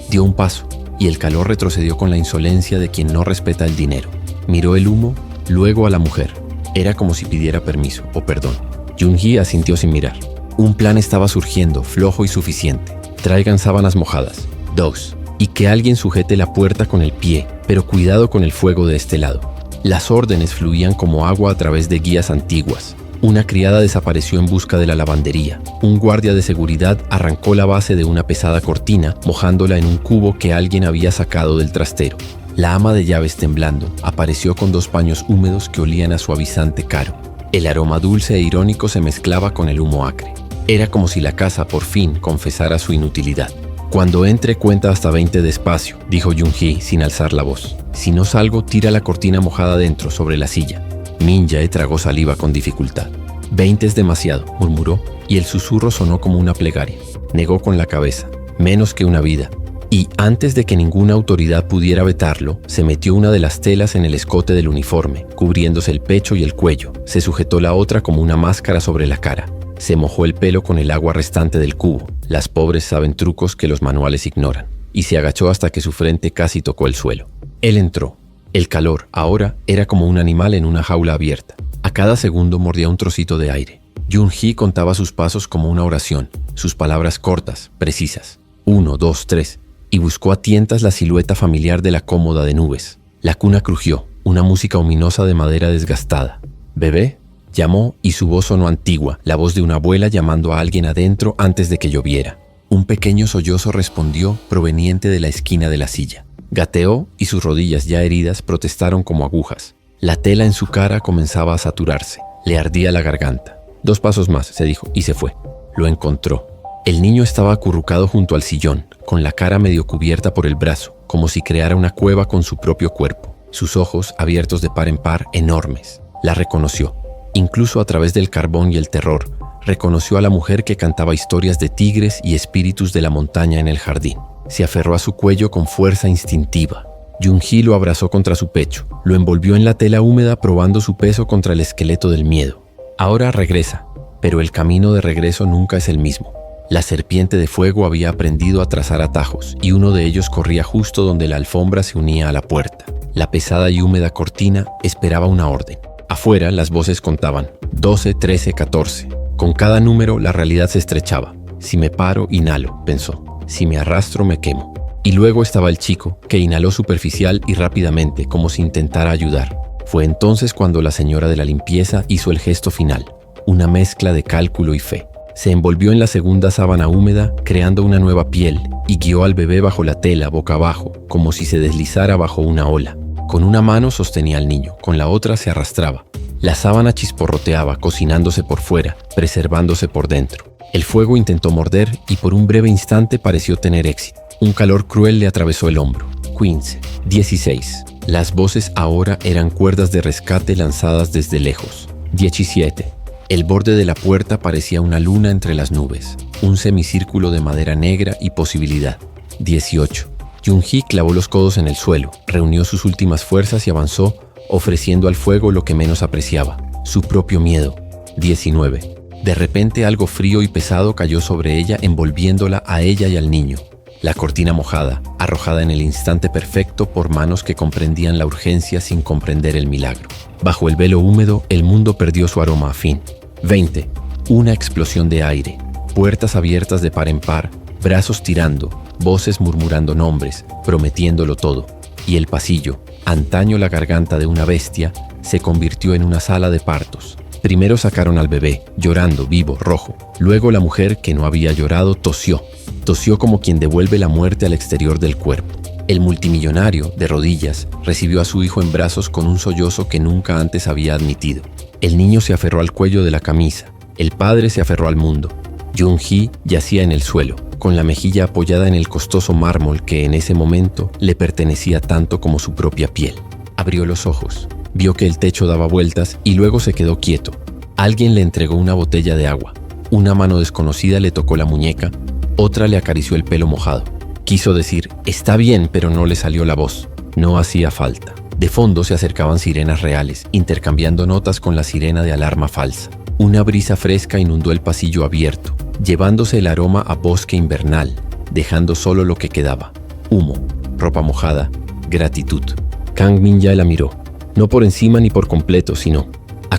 [SPEAKER 1] Dio un paso, y el calor retrocedió con la insolencia de quien no respeta el dinero. Miró el humo, luego a la mujer. Era como si pidiera permiso o perdón. Jung-hee asintió sin mirar. Un plan estaba surgiendo, flojo y suficiente. Traigan sábanas mojadas. 2. Y que alguien sujete la puerta con el pie, pero cuidado con el fuego de este lado. Las órdenes fluían como agua a través de guías antiguas. Una criada desapareció en busca de la lavandería. Un guardia de seguridad arrancó la base de una pesada cortina, mojándola en un cubo que alguien había sacado del trastero. La ama de llaves, temblando, apareció con 2 paños húmedos que olían a suavizante caro. El aroma dulce e irónico se mezclaba con el humo acre. Era como si la casa por fin confesara su inutilidad. «Cuando entre, cuenta hasta 20 despacio», dijo Jung-hee sin alzar la voz. «Si no salgo, tira la cortina mojada dentro, sobre la silla». Min-jae tragó saliva con dificultad. 20 es demasiado», murmuró, y el susurro sonó como una plegaria. Negó con la cabeza. «Menos que una vida». Y antes de que ninguna autoridad pudiera vetarlo, se metió una de las telas en el escote del uniforme, cubriéndose el pecho y el cuello. Se sujetó la otra como una máscara sobre la cara. Se mojó el pelo con el agua restante del cubo. Las pobres saben trucos que los manuales ignoran. Y se agachó hasta que su frente casi tocó el suelo. Él entró. El calor, ahora, era como un animal en una jaula abierta. A cada segundo mordía un trocito de aire. Jung-hee contaba sus pasos como una oración, sus palabras cortas, precisas. 1, 2, 3. Y buscó a tientas la silueta familiar de la cómoda de nubes. La cuna crujió, una música ominosa de madera desgastada. «¿Bebé?», llamó, y su voz sonó antigua, la voz de una abuela llamando a alguien adentro antes de que lloviera. Un pequeño sollozo respondió, proveniente de la esquina de la silla. Gateó y sus rodillas ya heridas protestaron como agujas. La tela en su cara comenzaba a saturarse. Le ardía la garganta. 2 pasos más, se dijo, y se fue. Lo encontró. El niño estaba acurrucado junto al sillón, con la cara medio cubierta por el brazo, como si creara una cueva con su propio cuerpo. Sus ojos, abiertos de par en par, enormes. La reconoció. Incluso a través del carbón y el terror, Reconoció a la mujer que cantaba historias de tigres y espíritus de la montaña en el jardín. Se aferró a su cuello con fuerza instintiva. Jung-hee lo abrazó contra su pecho, lo envolvió en la tela húmeda probando su peso contra el esqueleto del miedo. Ahora regresa, pero el camino de regreso nunca es el mismo. La serpiente de fuego había aprendido a trazar atajos y uno de ellos corría justo donde la alfombra se unía a la puerta. La pesada y húmeda cortina esperaba una orden. Afuera las voces contaban 12, 13, 14. Con cada número la realidad se estrechaba. Si me paro, inhalo, pensó. Si me arrastro, me quemo. Y luego estaba el chico, que inhaló superficial y rápidamente, como si intentara ayudar. Fue entonces cuando la señora de la limpieza hizo el gesto final, una mezcla de cálculo y fe. Se envolvió en la segunda sábana húmeda, creando una nueva piel, y guió al bebé bajo la tela, boca abajo, como si se deslizara bajo una ola. Con una mano sostenía al niño, con la otra se arrastraba. La sábana chisporroteaba, cocinándose por fuera, preservándose por dentro. El fuego intentó morder y por un breve instante pareció tener éxito. Un calor cruel le atravesó el hombro. 15, 16. Las voces ahora eran cuerdas de rescate lanzadas desde lejos. 17. El borde de la puerta parecía una luna entre las nubes, un semicírculo de madera negra y posibilidad. 18. Jung-hee clavó los codos en el suelo, reunió sus últimas fuerzas y avanzó, ofreciendo al fuego lo que menos apreciaba, su propio miedo. 19. De repente algo frío y pesado cayó sobre ella, envolviéndola a ella y al niño. La cortina mojada, arrojada en el instante perfecto por manos que comprendían la urgencia sin comprender el milagro. Bajo el velo húmedo, el mundo perdió su aroma afín. 20. Una explosión de aire, puertas abiertas de par en par, brazos tirando, voces murmurando nombres, prometiéndolo todo. Y el pasillo, antaño la garganta de una bestia, se convirtió en una sala de partos. Primero sacaron al bebé, llorando, vivo, rojo. Luego la mujer, que no había llorado, tosió. Tosió como quien devuelve la muerte al exterior del cuerpo. El multimillonario, de rodillas, recibió a su hijo en brazos con un sollozo que nunca antes había admitido. El niño se aferró al cuello de la camisa. El padre se aferró al mundo. Jung-hee yacía en el suelo, con la mejilla apoyada en el costoso mármol que en ese momento le pertenecía tanto como su propia piel. Abrió los ojos, vio que el techo daba vueltas y luego se quedó quieto. Alguien le entregó una botella de agua. Una mano desconocida le tocó la muñeca, otra le acarició el pelo mojado. Quiso decir, está bien, pero no le salió la voz. No hacía falta. De fondo se acercaban sirenas reales, intercambiando notas con la sirena de alarma falsa. Una brisa fresca inundó el pasillo abierto, llevándose el aroma a bosque invernal, dejando solo lo que quedaba. Humo, ropa mojada, gratitud. Kang Min-jae la miró, no por encima ni por completo, sino...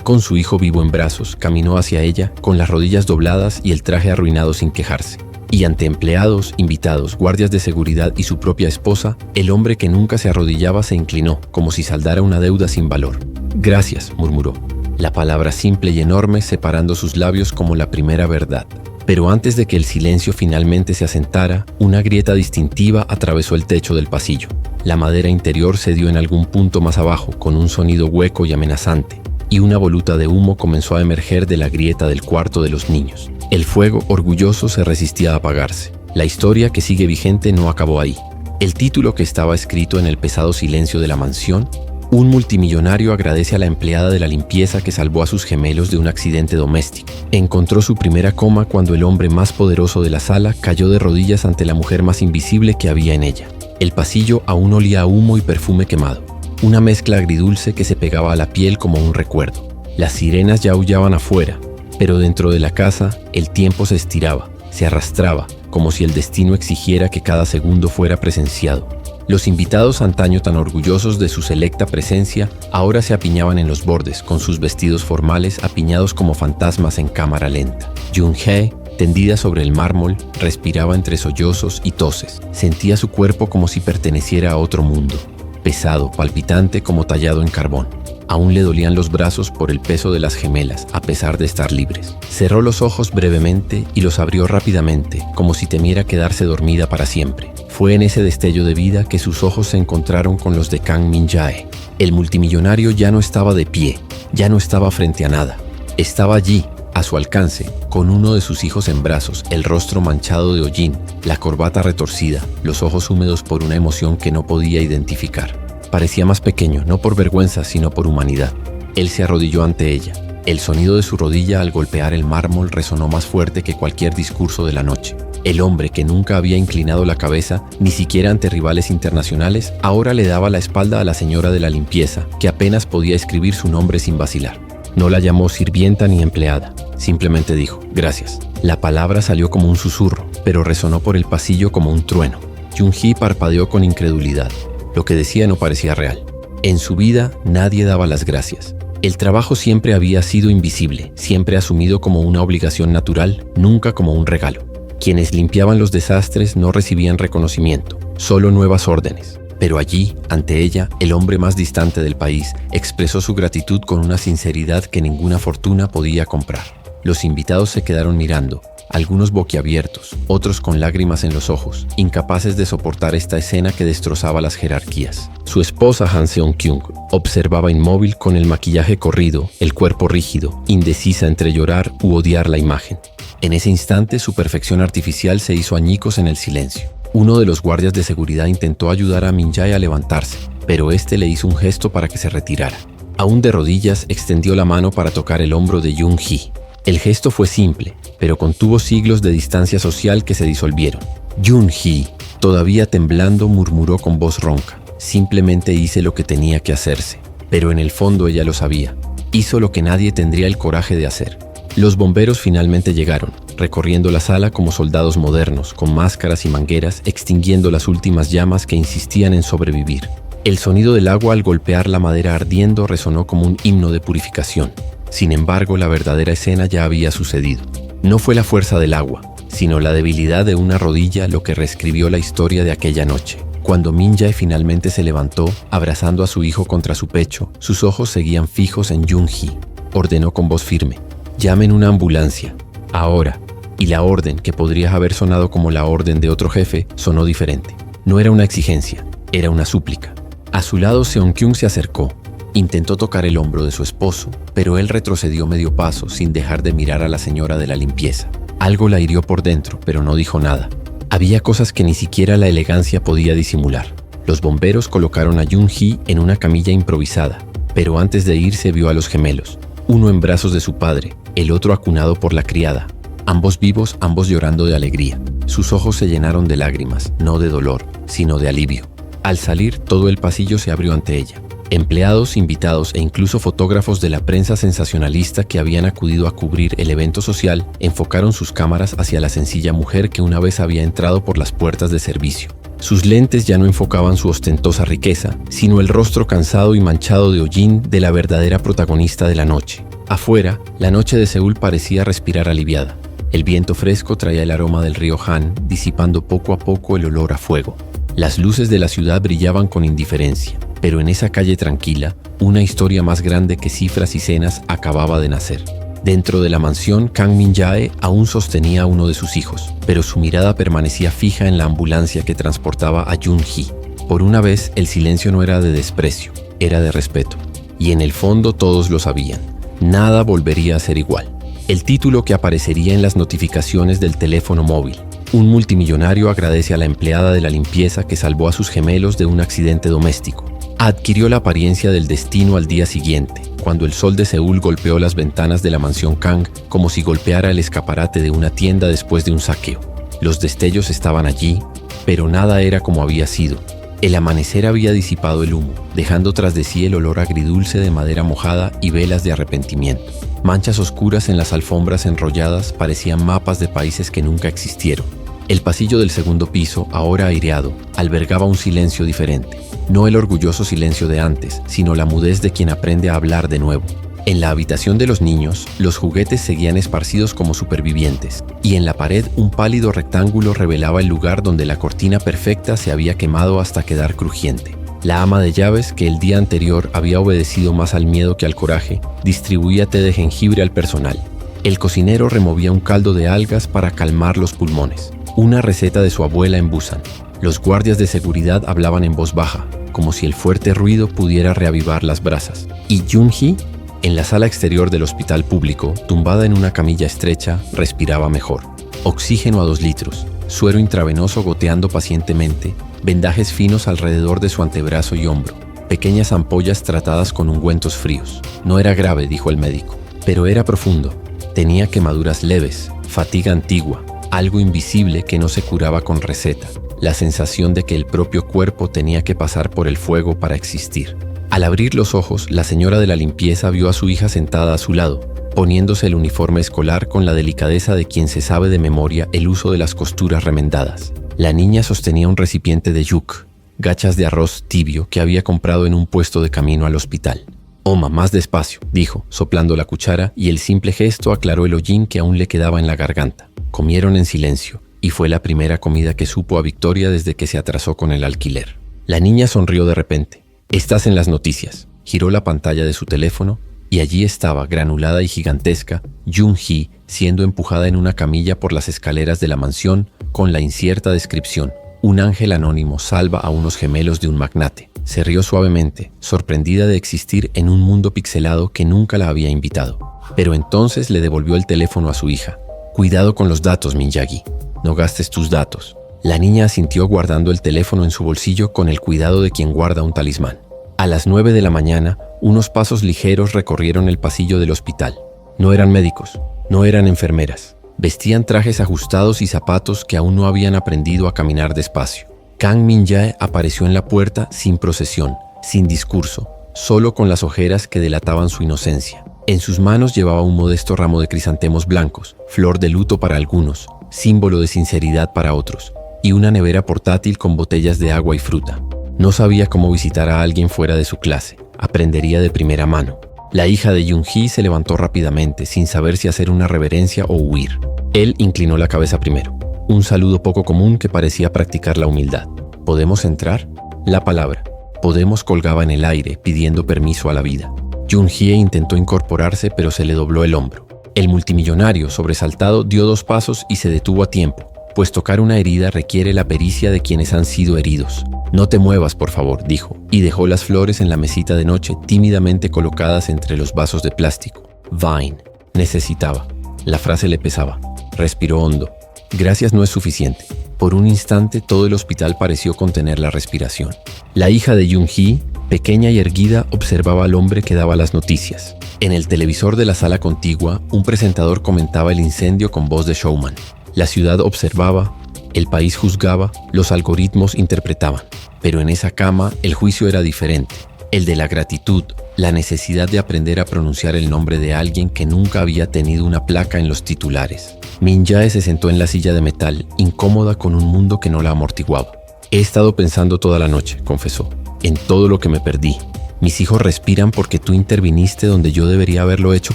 [SPEAKER 1] Con su hijo vivo en brazos, caminó hacia ella, con las rodillas dobladas y el traje arruinado sin quejarse. Y ante empleados, invitados, guardias de seguridad y su propia esposa, el hombre que nunca se arrodillaba se inclinó, como si saldara una deuda sin valor. Gracias, murmuró. La palabra simple y enorme separando sus labios como la primera verdad. Pero antes de que el silencio finalmente se asentara, una grieta distintiva atravesó el techo del pasillo. La madera interior cedió en algún punto más abajo, con un sonido hueco y amenazante, y una voluta de humo comenzó a emerger de la grieta del cuarto de los niños. El fuego, orgulloso, se resistía a apagarse. La historia que sigue vigente no acabó ahí. El título que estaba escrito en el pesado silencio de la mansión: un multimillonario agradece a la empleada de la limpieza que salvó a sus gemelos de un accidente doméstico. Encontró su primera coma cuando el hombre más poderoso de la sala cayó de rodillas ante la mujer más invisible que había en ella. El pasillo aún olía a humo y perfume quemado. Una mezcla agridulce que se pegaba a la piel como un recuerdo. Las sirenas ya aullaban afuera, pero dentro de la casa el tiempo se estiraba, se arrastraba, como si el destino exigiera que cada segundo fuera presenciado. Los invitados antaño tan orgullosos de su selecta presencia ahora se apiñaban en los bordes, con sus vestidos formales apiñados como fantasmas en cámara lenta. Jung-hee, tendida sobre el mármol, respiraba entre sollozos y toses. Sentía su cuerpo como si perteneciera a otro mundo. Pesado, palpitante como tallado en carbón. Aún le dolían los brazos por el peso de las gemelas, a pesar de estar libres. Cerró los ojos brevemente y los abrió rápidamente, como si temiera quedarse dormida para siempre. Fue en ese destello de vida que sus ojos se encontraron con los de Kang Min-jae. El multimillonario ya no estaba de pie, ya no estaba frente a nada. Estaba allí, a su alcance, con uno de sus hijos en brazos, el rostro manchado de hollín, la corbata retorcida, los ojos húmedos por una emoción que no podía identificar. Parecía más pequeño, no por vergüenza, sino por humanidad. Él se arrodilló ante ella. El sonido de su rodilla al golpear el mármol resonó más fuerte que cualquier discurso de la noche. El hombre que nunca había inclinado la cabeza, ni siquiera ante rivales internacionales, ahora le daba la espalda a la señora de la limpieza, que apenas podía escribir su nombre sin vacilar. No la llamó sirvienta ni empleada, simplemente dijo, gracias. La palabra salió como un susurro, pero resonó por el pasillo como un trueno. Jung-hee parpadeó con incredulidad. Lo que decía no parecía real. En su vida nadie daba las gracias. El trabajo siempre había sido invisible, siempre asumido como una obligación natural, nunca como un regalo. Quienes limpiaban los desastres no recibían reconocimiento, solo nuevas órdenes. Pero allí, ante ella, el hombre más distante del país expresó su gratitud con una sinceridad que ninguna fortuna podía comprar. Los invitados se quedaron mirando, algunos boquiabiertos, otros con lágrimas en los ojos, incapaces de soportar esta escena que destrozaba las jerarquías. Su esposa Han Seong-kyung observaba inmóvil con el maquillaje corrido, el cuerpo rígido, indecisa entre llorar u odiar la imagen. En ese instante, su perfección artificial se hizo añicos en el silencio. Uno de los guardias de seguridad intentó ayudar a Min-jae a levantarse, pero este le hizo un gesto para que se retirara. Aún de rodillas, extendió la mano para tocar el hombro de Jung-hee. El gesto fue simple, pero contuvo siglos de distancia social que se disolvieron. Jung-hee, todavía temblando, murmuró con voz ronca. Simplemente hice lo que tenía que hacerse. Pero en el fondo ella lo sabía. Hizo lo que nadie tendría el coraje de hacer. Los bomberos finalmente llegaron, recorriendo la sala como soldados modernos, con máscaras y mangueras, extinguiendo las últimas llamas que insistían en sobrevivir. El sonido del agua al golpear la madera ardiendo resonó como un himno de purificación. Sin embargo, la verdadera escena ya había sucedido. No fue la fuerza del agua, sino la debilidad de una rodilla lo que reescribió la historia de aquella noche. Cuando Min-jae finalmente se levantó, abrazando a su hijo contra su pecho, sus ojos seguían fijos en Jung-hee. Ordenó con voz firme, «Llamen una ambulancia, ahora». Y la orden, que podría haber sonado como la orden de otro jefe, sonó diferente. No era una exigencia, era una súplica. A su lado, Seong-kyung se acercó. Intentó tocar el hombro de su esposo, pero él retrocedió medio paso sin dejar de mirar a la señora de la limpieza. Algo la hirió por dentro, pero no dijo nada. Había cosas que ni siquiera la elegancia podía disimular. Los bomberos colocaron a Jung-hee en una camilla improvisada, pero antes de irse vio a los gemelos, uno en brazos de su padre, el otro acunado por la criada. Ambos vivos, ambos llorando de alegría. Sus ojos se llenaron de lágrimas, no de dolor, sino de alivio. Al salir, todo el pasillo se abrió ante ella. Empleados, invitados e incluso fotógrafos de la prensa sensacionalista que habían acudido a cubrir el evento social enfocaron sus cámaras hacia la sencilla mujer que una vez había entrado por las puertas de servicio. Sus lentes ya no enfocaban su ostentosa riqueza, sino el rostro cansado y manchado de hollín de la verdadera protagonista de la noche. Afuera, la noche de Seúl parecía respirar aliviada. El viento fresco traía el aroma del río Han, disipando poco a poco el olor a fuego. Las luces de la ciudad brillaban con indiferencia, pero en esa calle tranquila, una historia más grande que cifras y cenas acababa de nacer. Dentro de la mansión, Kang Min-jae aún sostenía a uno de sus hijos, pero su mirada permanecía fija en la ambulancia que transportaba a Jung-hee. Por una vez, el silencio no era de desprecio, era de respeto. Y en el fondo todos lo sabían. Nada volvería a ser igual. El título que aparecería en las notificaciones del teléfono móvil. Un multimillonario agradece a la empleada de la limpieza que salvó a sus gemelos de un accidente doméstico. Adquirió la apariencia del destino al día siguiente, cuando el sol de Seúl golpeó las ventanas de la mansión Kang como si golpeara el escaparate de una tienda después de un saqueo. Los destellos estaban allí, pero nada era como había sido. El amanecer había disipado el humo, dejando tras de sí el olor agridulce de madera mojada y velas de arrepentimiento. Manchas oscuras en las alfombras enrolladas parecían mapas de países que nunca existieron. El pasillo del segundo piso, ahora aireado, albergaba un silencio diferente. No el orgulloso silencio de antes, sino la mudez de quien aprende a hablar de nuevo. En la habitación de los niños, los juguetes seguían esparcidos como supervivientes, y en la pared un pálido rectángulo revelaba el lugar donde la cortina perfecta se había quemado hasta quedar crujiente. La ama de llaves, que el día anterior había obedecido más al miedo que al coraje, distribuía té de jengibre al personal. El cocinero removía un caldo de algas para calmar los pulmones, una receta de su abuela en Busan. Los guardias de seguridad hablaban en voz baja, como si el fuerte ruido pudiera reavivar las brasas. Y Jung-hee, en la sala exterior del hospital público, tumbada en una camilla estrecha, respiraba mejor. Oxígeno a 2 litros, suero intravenoso goteando pacientemente, vendajes finos alrededor de su antebrazo y hombro, pequeñas ampollas tratadas con ungüentos fríos. No era grave, dijo el médico, pero era profundo. Tenía quemaduras leves, fatiga antigua, algo invisible que no se curaba con receta, la sensación de que el propio cuerpo tenía que pasar por el fuego para existir. Al abrir los ojos, la señora de la limpieza vio a su hija sentada a su lado, poniéndose el uniforme escolar con la delicadeza de quien se sabe de memoria el uso de las costuras remendadas. La niña sostenía un recipiente de yuk, gachas de arroz tibio que había comprado en un puesto de camino al hospital. «Oma, más despacio», dijo, soplando la cuchara, y el simple gesto aclaró el hollín que aún le quedaba en la garganta. Comieron en silencio, y fue la primera comida que supo a Victoria desde que se atrasó con el alquiler. La niña sonrió de repente. «Estás en las noticias». Giró la pantalla de su teléfono, y allí estaba, granulada y gigantesca, Jung-hee siendo empujada en una camilla por las escaleras de la mansión con la incierta descripción: «Un ángel anónimo salva a unos gemelos de un magnate». Se rió suavemente, sorprendida de existir en un mundo pixelado que nunca la había invitado. Pero entonces le devolvió el teléfono a su hija. «Cuidado con los datos, Miyagi. No gastes tus datos». La niña asintió guardando el teléfono en su bolsillo con el cuidado de quien guarda un talismán. A las 9 de la mañana, unos pasos ligeros recorrieron el pasillo del hospital. No eran médicos, no eran enfermeras. Vestían trajes ajustados y zapatos que aún no habían aprendido a caminar despacio. Kang Min-jae apareció en la puerta sin procesión, sin discurso, solo con las ojeras que delataban su inocencia. En sus manos llevaba un modesto ramo de crisantemos blancos, flor de luto para algunos, símbolo de sinceridad para otros, y una nevera portátil con botellas de agua y fruta. No sabía cómo visitar a alguien fuera de su clase, aprendería de primera mano. La hija de Jung-hee se levantó rápidamente, sin saber si hacer una reverencia o huir. Él inclinó la cabeza primero. Un saludo poco común que parecía practicar la humildad. ¿Podemos entrar? La palabra «podemos» colgaba en el aire, pidiendo permiso a la vida. Jung-hee intentó incorporarse, pero se le dobló el hombro. El multimillonario, sobresaltado, dio 2 pasos y se detuvo a tiempo, pues tocar una herida requiere la pericia de quienes han sido heridos. «No te muevas, por favor», dijo, y dejó las flores en la mesita de noche tímidamente colocadas entre los vasos de plástico. Vine. Necesitaba. La frase le pesaba. Respiró hondo. «Gracias no es suficiente». Por un instante todo el hospital pareció contener la respiración. La hija de Jung-hee, pequeña y erguida, observaba al hombre que daba las noticias. En el televisor de la sala contigua, un presentador comentaba el incendio con voz de showman. La ciudad observaba, el país juzgaba, los algoritmos interpretaban. Pero en esa cama el juicio era diferente, el de la gratitud, la necesidad de aprender a pronunciar el nombre de alguien que nunca había tenido una placa en los titulares. Min-jae se sentó en la silla de metal, incómoda con un mundo que no la amortiguaba. «He estado pensando toda la noche», confesó, «en todo lo que me perdí. Mis hijos respiran porque tú interviniste donde yo debería haberlo hecho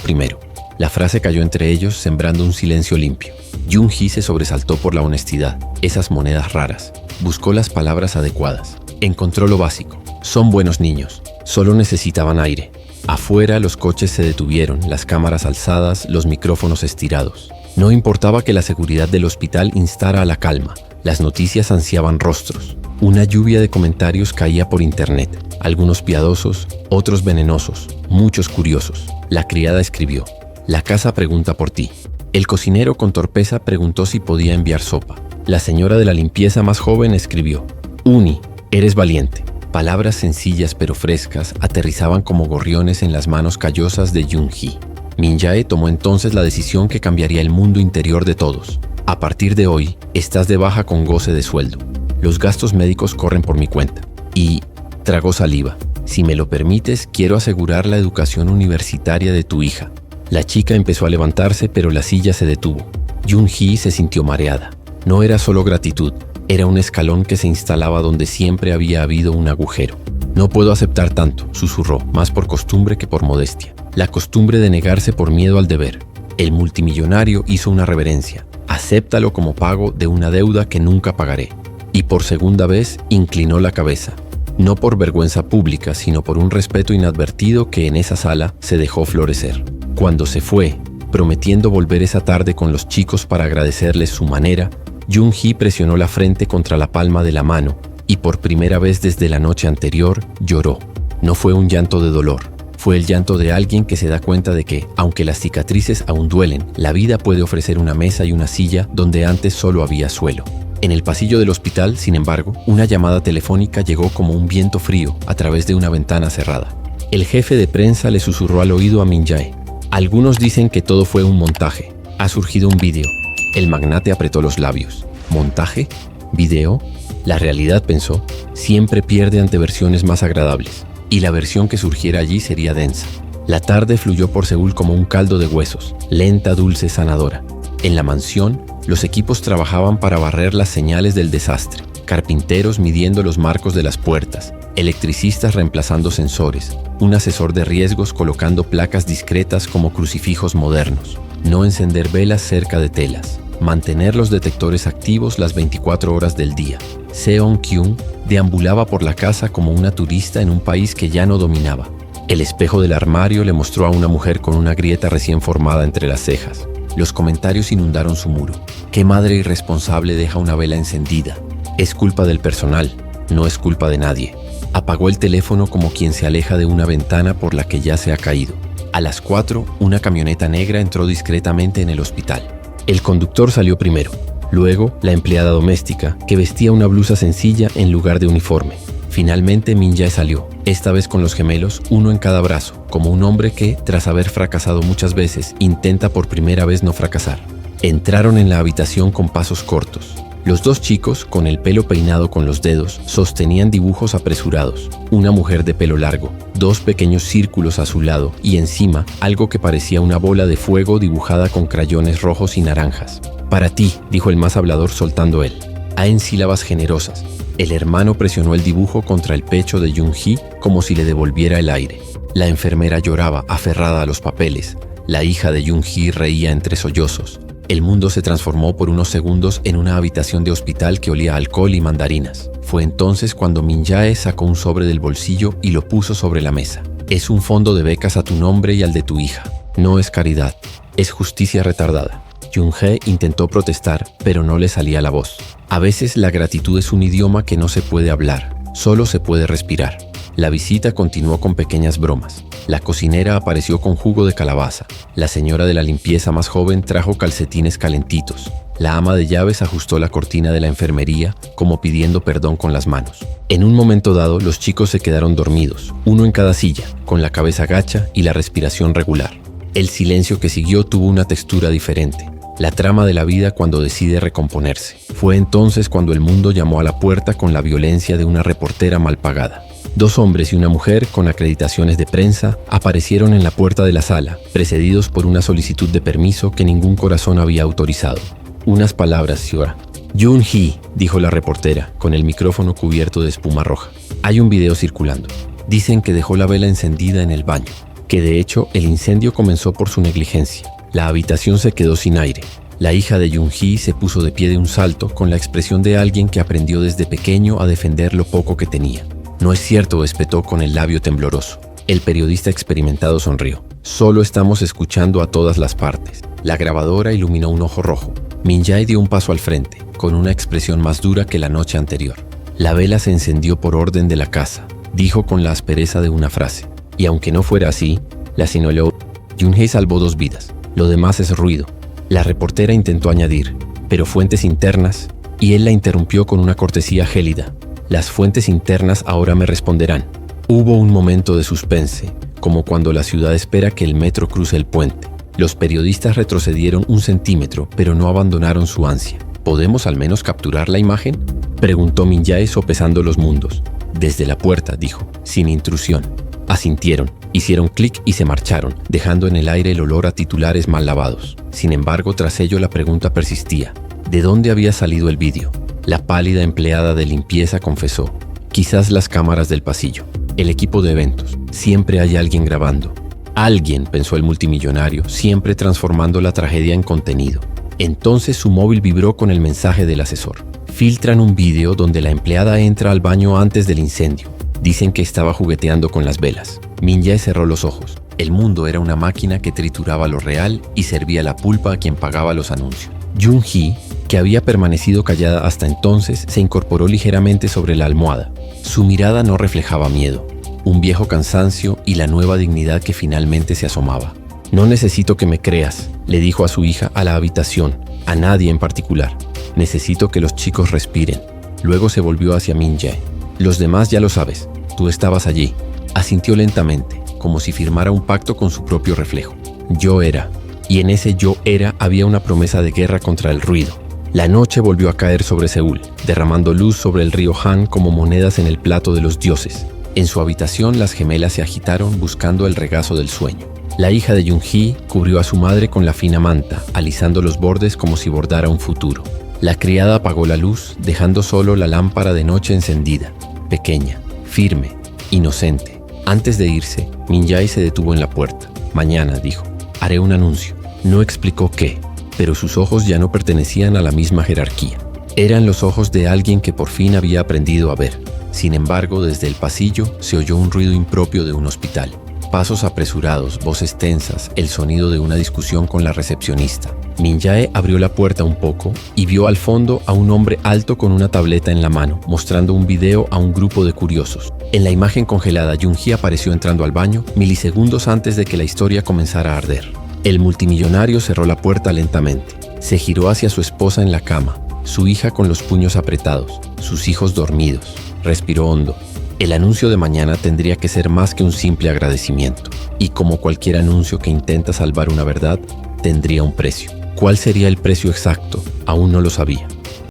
[SPEAKER 1] primero». La frase cayó entre ellos, sembrando un silencio limpio. Jung-hee se sobresaltó por la honestidad, esas monedas raras. Buscó las palabras adecuadas. Encontró lo básico. Son buenos niños. Solo necesitaban aire. Afuera los coches se detuvieron, las cámaras alzadas, los micrófonos estirados. No importaba que la seguridad del hospital instara a la calma. Las noticias ansiaban rostros. Una lluvia de comentarios caía por internet. Algunos piadosos, otros venenosos, muchos curiosos. La criada escribió: «La casa pregunta por ti». El cocinero con torpeza preguntó si podía enviar sopa. La señora de la limpieza más joven escribió: «Uni, eres valiente». Palabras sencillas pero frescas aterrizaban como gorriones en las manos callosas de Jung-hee. Min-jae tomó entonces la decisión que cambiaría el mundo interior de todos. «A partir de hoy, estás de baja con goce de sueldo. Los gastos médicos corren por mi cuenta». Y tragó saliva. «Si me lo permites, quiero asegurar la educación universitaria de tu hija». La chica empezó a levantarse, pero la silla se detuvo. Jung-hee se sintió mareada. No era solo gratitud, era un escalón que se instalaba donde siempre había habido un agujero. «No puedo aceptar tanto», susurró, más por costumbre que por modestia. La costumbre de negarse por miedo al deber. El multimillonario hizo una reverencia. «Acéptalo como pago de una deuda que nunca pagaré». Y por segunda vez inclinó la cabeza. No por vergüenza pública, sino por un respeto inadvertido que en esa sala se dejó florecer. Cuando se fue, prometiendo volver esa tarde con los chicos para agradecerles su manera, Jung-hee presionó la frente contra la palma de la mano y por primera vez desde la noche anterior lloró. No fue un llanto de dolor, fue el llanto de alguien que se da cuenta de que, aunque las cicatrices aún duelen, la vida puede ofrecer una mesa y una silla donde antes solo había suelo. En el pasillo del hospital, sin embargo, una llamada telefónica llegó como un viento frío a través de una ventana cerrada. El jefe de prensa le susurró al oído a Min-jae: Algunos dicen que todo fue un montaje. Ha surgido un vídeo. El magnate apretó los labios. ¿Montaje? ¿Video? La realidad, pensó, siempre pierde ante versiones más agradables. Y la versión que surgiera allí sería densa. La tarde fluyó por Seúl como un caldo de huesos, lenta, dulce, sanadora. En la mansión, los equipos trabajaban para barrer las señales del desastre. Carpinteros midiendo los marcos de las puertas, electricistas reemplazando sensores, un asesor de riesgos colocando placas discretas como crucifijos modernos. No encender velas cerca de telas. Mantener los detectores activos las 24 horas del día. Seon-kyun deambulaba por la casa como una turista en un país que ya no dominaba. El espejo del armario le mostró a una mujer con una grieta recién formada entre las cejas. Los comentarios inundaron su muro. ¿Qué madre irresponsable deja una vela encendida? Es culpa del personal, no es culpa de nadie. Apagó el teléfono como quien se aleja de una ventana por la que ya se ha caído. A las 4, una camioneta negra entró discretamente en el hospital. El conductor salió primero, luego la empleada doméstica, que vestía una blusa sencilla en lugar de uniforme. Finalmente Min Jae salió, esta vez con los gemelos, uno en cada brazo, como un hombre que, tras haber fracasado muchas veces, intenta por primera vez no fracasar. Entraron en la habitación con pasos cortos. Los dos chicos, con el pelo peinado con los dedos, sostenían dibujos apresurados. Una mujer de pelo largo, dos pequeños círculos a su lado y encima algo que parecía una bola de fuego dibujada con crayones rojos y naranjas. «Para ti», dijo el más hablador soltando él. A en sílabas generosas. El hermano presionó el dibujo contra el pecho de Jung-hee como si le devolviera el aire. La enfermera lloraba, aferrada a los papeles. La hija de Jung-hee reía entre sollozos. El mundo se transformó por unos segundos en una habitación de hospital que olía a alcohol y mandarinas. Fue entonces cuando Min Jae sacó un sobre del bolsillo y lo puso sobre la mesa. «Es un fondo de becas a tu nombre y al de tu hija. No es caridad, es justicia retardada». Jung-hee intentó protestar, pero no le salía la voz. A veces la gratitud es un idioma que no se puede hablar, solo se puede respirar. La visita continuó con pequeñas bromas. La cocinera apareció con jugo de calabaza. La señora de la limpieza más joven trajo calcetines calentitos. La ama de llaves ajustó la cortina de la enfermería, como pidiendo perdón con las manos. En un momento dado, los chicos se quedaron dormidos, uno en cada silla, con la cabeza gacha y la respiración regular. El silencio que siguió tuvo una textura diferente. La trama de la vida cuando decide recomponerse. Fue entonces cuando el mundo llamó a la puerta con la violencia de una reportera mal pagada. Dos hombres y una mujer con acreditaciones de prensa aparecieron en la puerta de la sala, precedidos por una solicitud de permiso que ningún corazón había autorizado. Unas palabras, señora. Jung-hee, dijo la reportera, con el micrófono cubierto de espuma roja. Hay un video circulando. Dicen que dejó la vela encendida en el baño, que de hecho el incendio comenzó por su negligencia. La habitación se quedó sin aire. La hija de Jung-hee se puso de pie de un salto con la expresión de alguien que aprendió desde pequeño a defender lo poco que tenía. «No es cierto», espetó con el labio tembloroso. El periodista experimentado sonrió. «Solo estamos escuchando a todas las partes». La grabadora iluminó un ojo rojo. Min Jae dio un paso al frente, con una expresión más dura que la noche anterior. «La vela se encendió por orden de la casa», dijo con la aspereza de una frase. Y aunque no fuera así, la señaló. Jung-hee salvó 2 vidas. Lo demás es ruido. La reportera intentó añadir, pero fuentes internas, y él la interrumpió con una cortesía gélida. Las fuentes internas ahora me responderán. Hubo un momento de suspense, como cuando la ciudad espera que el metro cruce el puente. Los periodistas retrocedieron 1 centímetro, pero no abandonaron su ansia. ¿Podemos al menos capturar la imagen?, preguntó Min Jae sopesando los mundos. Desde la puerta, dijo, sin intrusión. Asintieron, hicieron clic y se marcharon, dejando en el aire el olor a titulares mal lavados. Sin embargo, tras ello la pregunta persistía. ¿De dónde había salido el vídeo? La pálida empleada de limpieza confesó. Quizás las cámaras del pasillo. El equipo de eventos. Siempre hay alguien grabando. Alguien, pensó el multimillonario, siempre transformando la tragedia en contenido. Entonces su móvil vibró con el mensaje del asesor. Filtran un vídeo donde la empleada entra al baño antes del incendio. Dicen que estaba jugueteando con las velas. Min Jae cerró los ojos. El mundo era una máquina que trituraba lo real y servía la pulpa a quien pagaba los anuncios. Jung-hee, que había permanecido callada hasta entonces, se incorporó ligeramente sobre la almohada. Su mirada no reflejaba miedo, un viejo cansancio y la nueva dignidad que finalmente se asomaba. «No necesito que me creas», le dijo a su hija a la habitación, a nadie en particular. «Necesito que los chicos respiren». Luego se volvió hacia Min Jae. «Los demás ya lo sabes, tú estabas allí». Asintió lentamente, como si firmara un pacto con su propio reflejo. Yo era. Y en ese yo era había una promesa de guerra contra el ruido. La noche volvió a caer sobre Seúl, derramando luz sobre el río Han como monedas en el plato de los dioses. En su habitación las gemelas se agitaron buscando el regazo del sueño. La hija de Jung-hee cubrió a su madre con la fina manta, alisando los bordes como si bordara un futuro. La criada apagó la luz, dejando solo la lámpara de noche encendida, pequeña, firme, inocente. Antes de irse, Min-jae se detuvo en la puerta. Mañana, dijo, haré un anuncio. No explicó qué, pero sus ojos ya no pertenecían a la misma jerarquía. Eran los ojos de alguien que por fin había aprendido a ver. Sin embargo, desde el pasillo se oyó un ruido impropio de un hospital. Pasos apresurados, voces tensas, el sonido de una discusión con la recepcionista. Min-jae abrió la puerta un poco y vio al fondo a un hombre alto con una tableta en la mano, mostrando un video a un grupo de curiosos. En la imagen congelada, Jung-hee apareció entrando al baño milisegundos antes de que la historia comenzara a arder. El multimillonario cerró la puerta lentamente. Se giró hacia su esposa en la cama, su hija con los puños apretados, sus hijos dormidos. Respiró hondo. El anuncio de mañana tendría que ser más que un simple agradecimiento. Y como cualquier anuncio que intenta salvar una verdad, tendría un precio. ¿Cuál sería el precio exacto? Aún no lo sabía.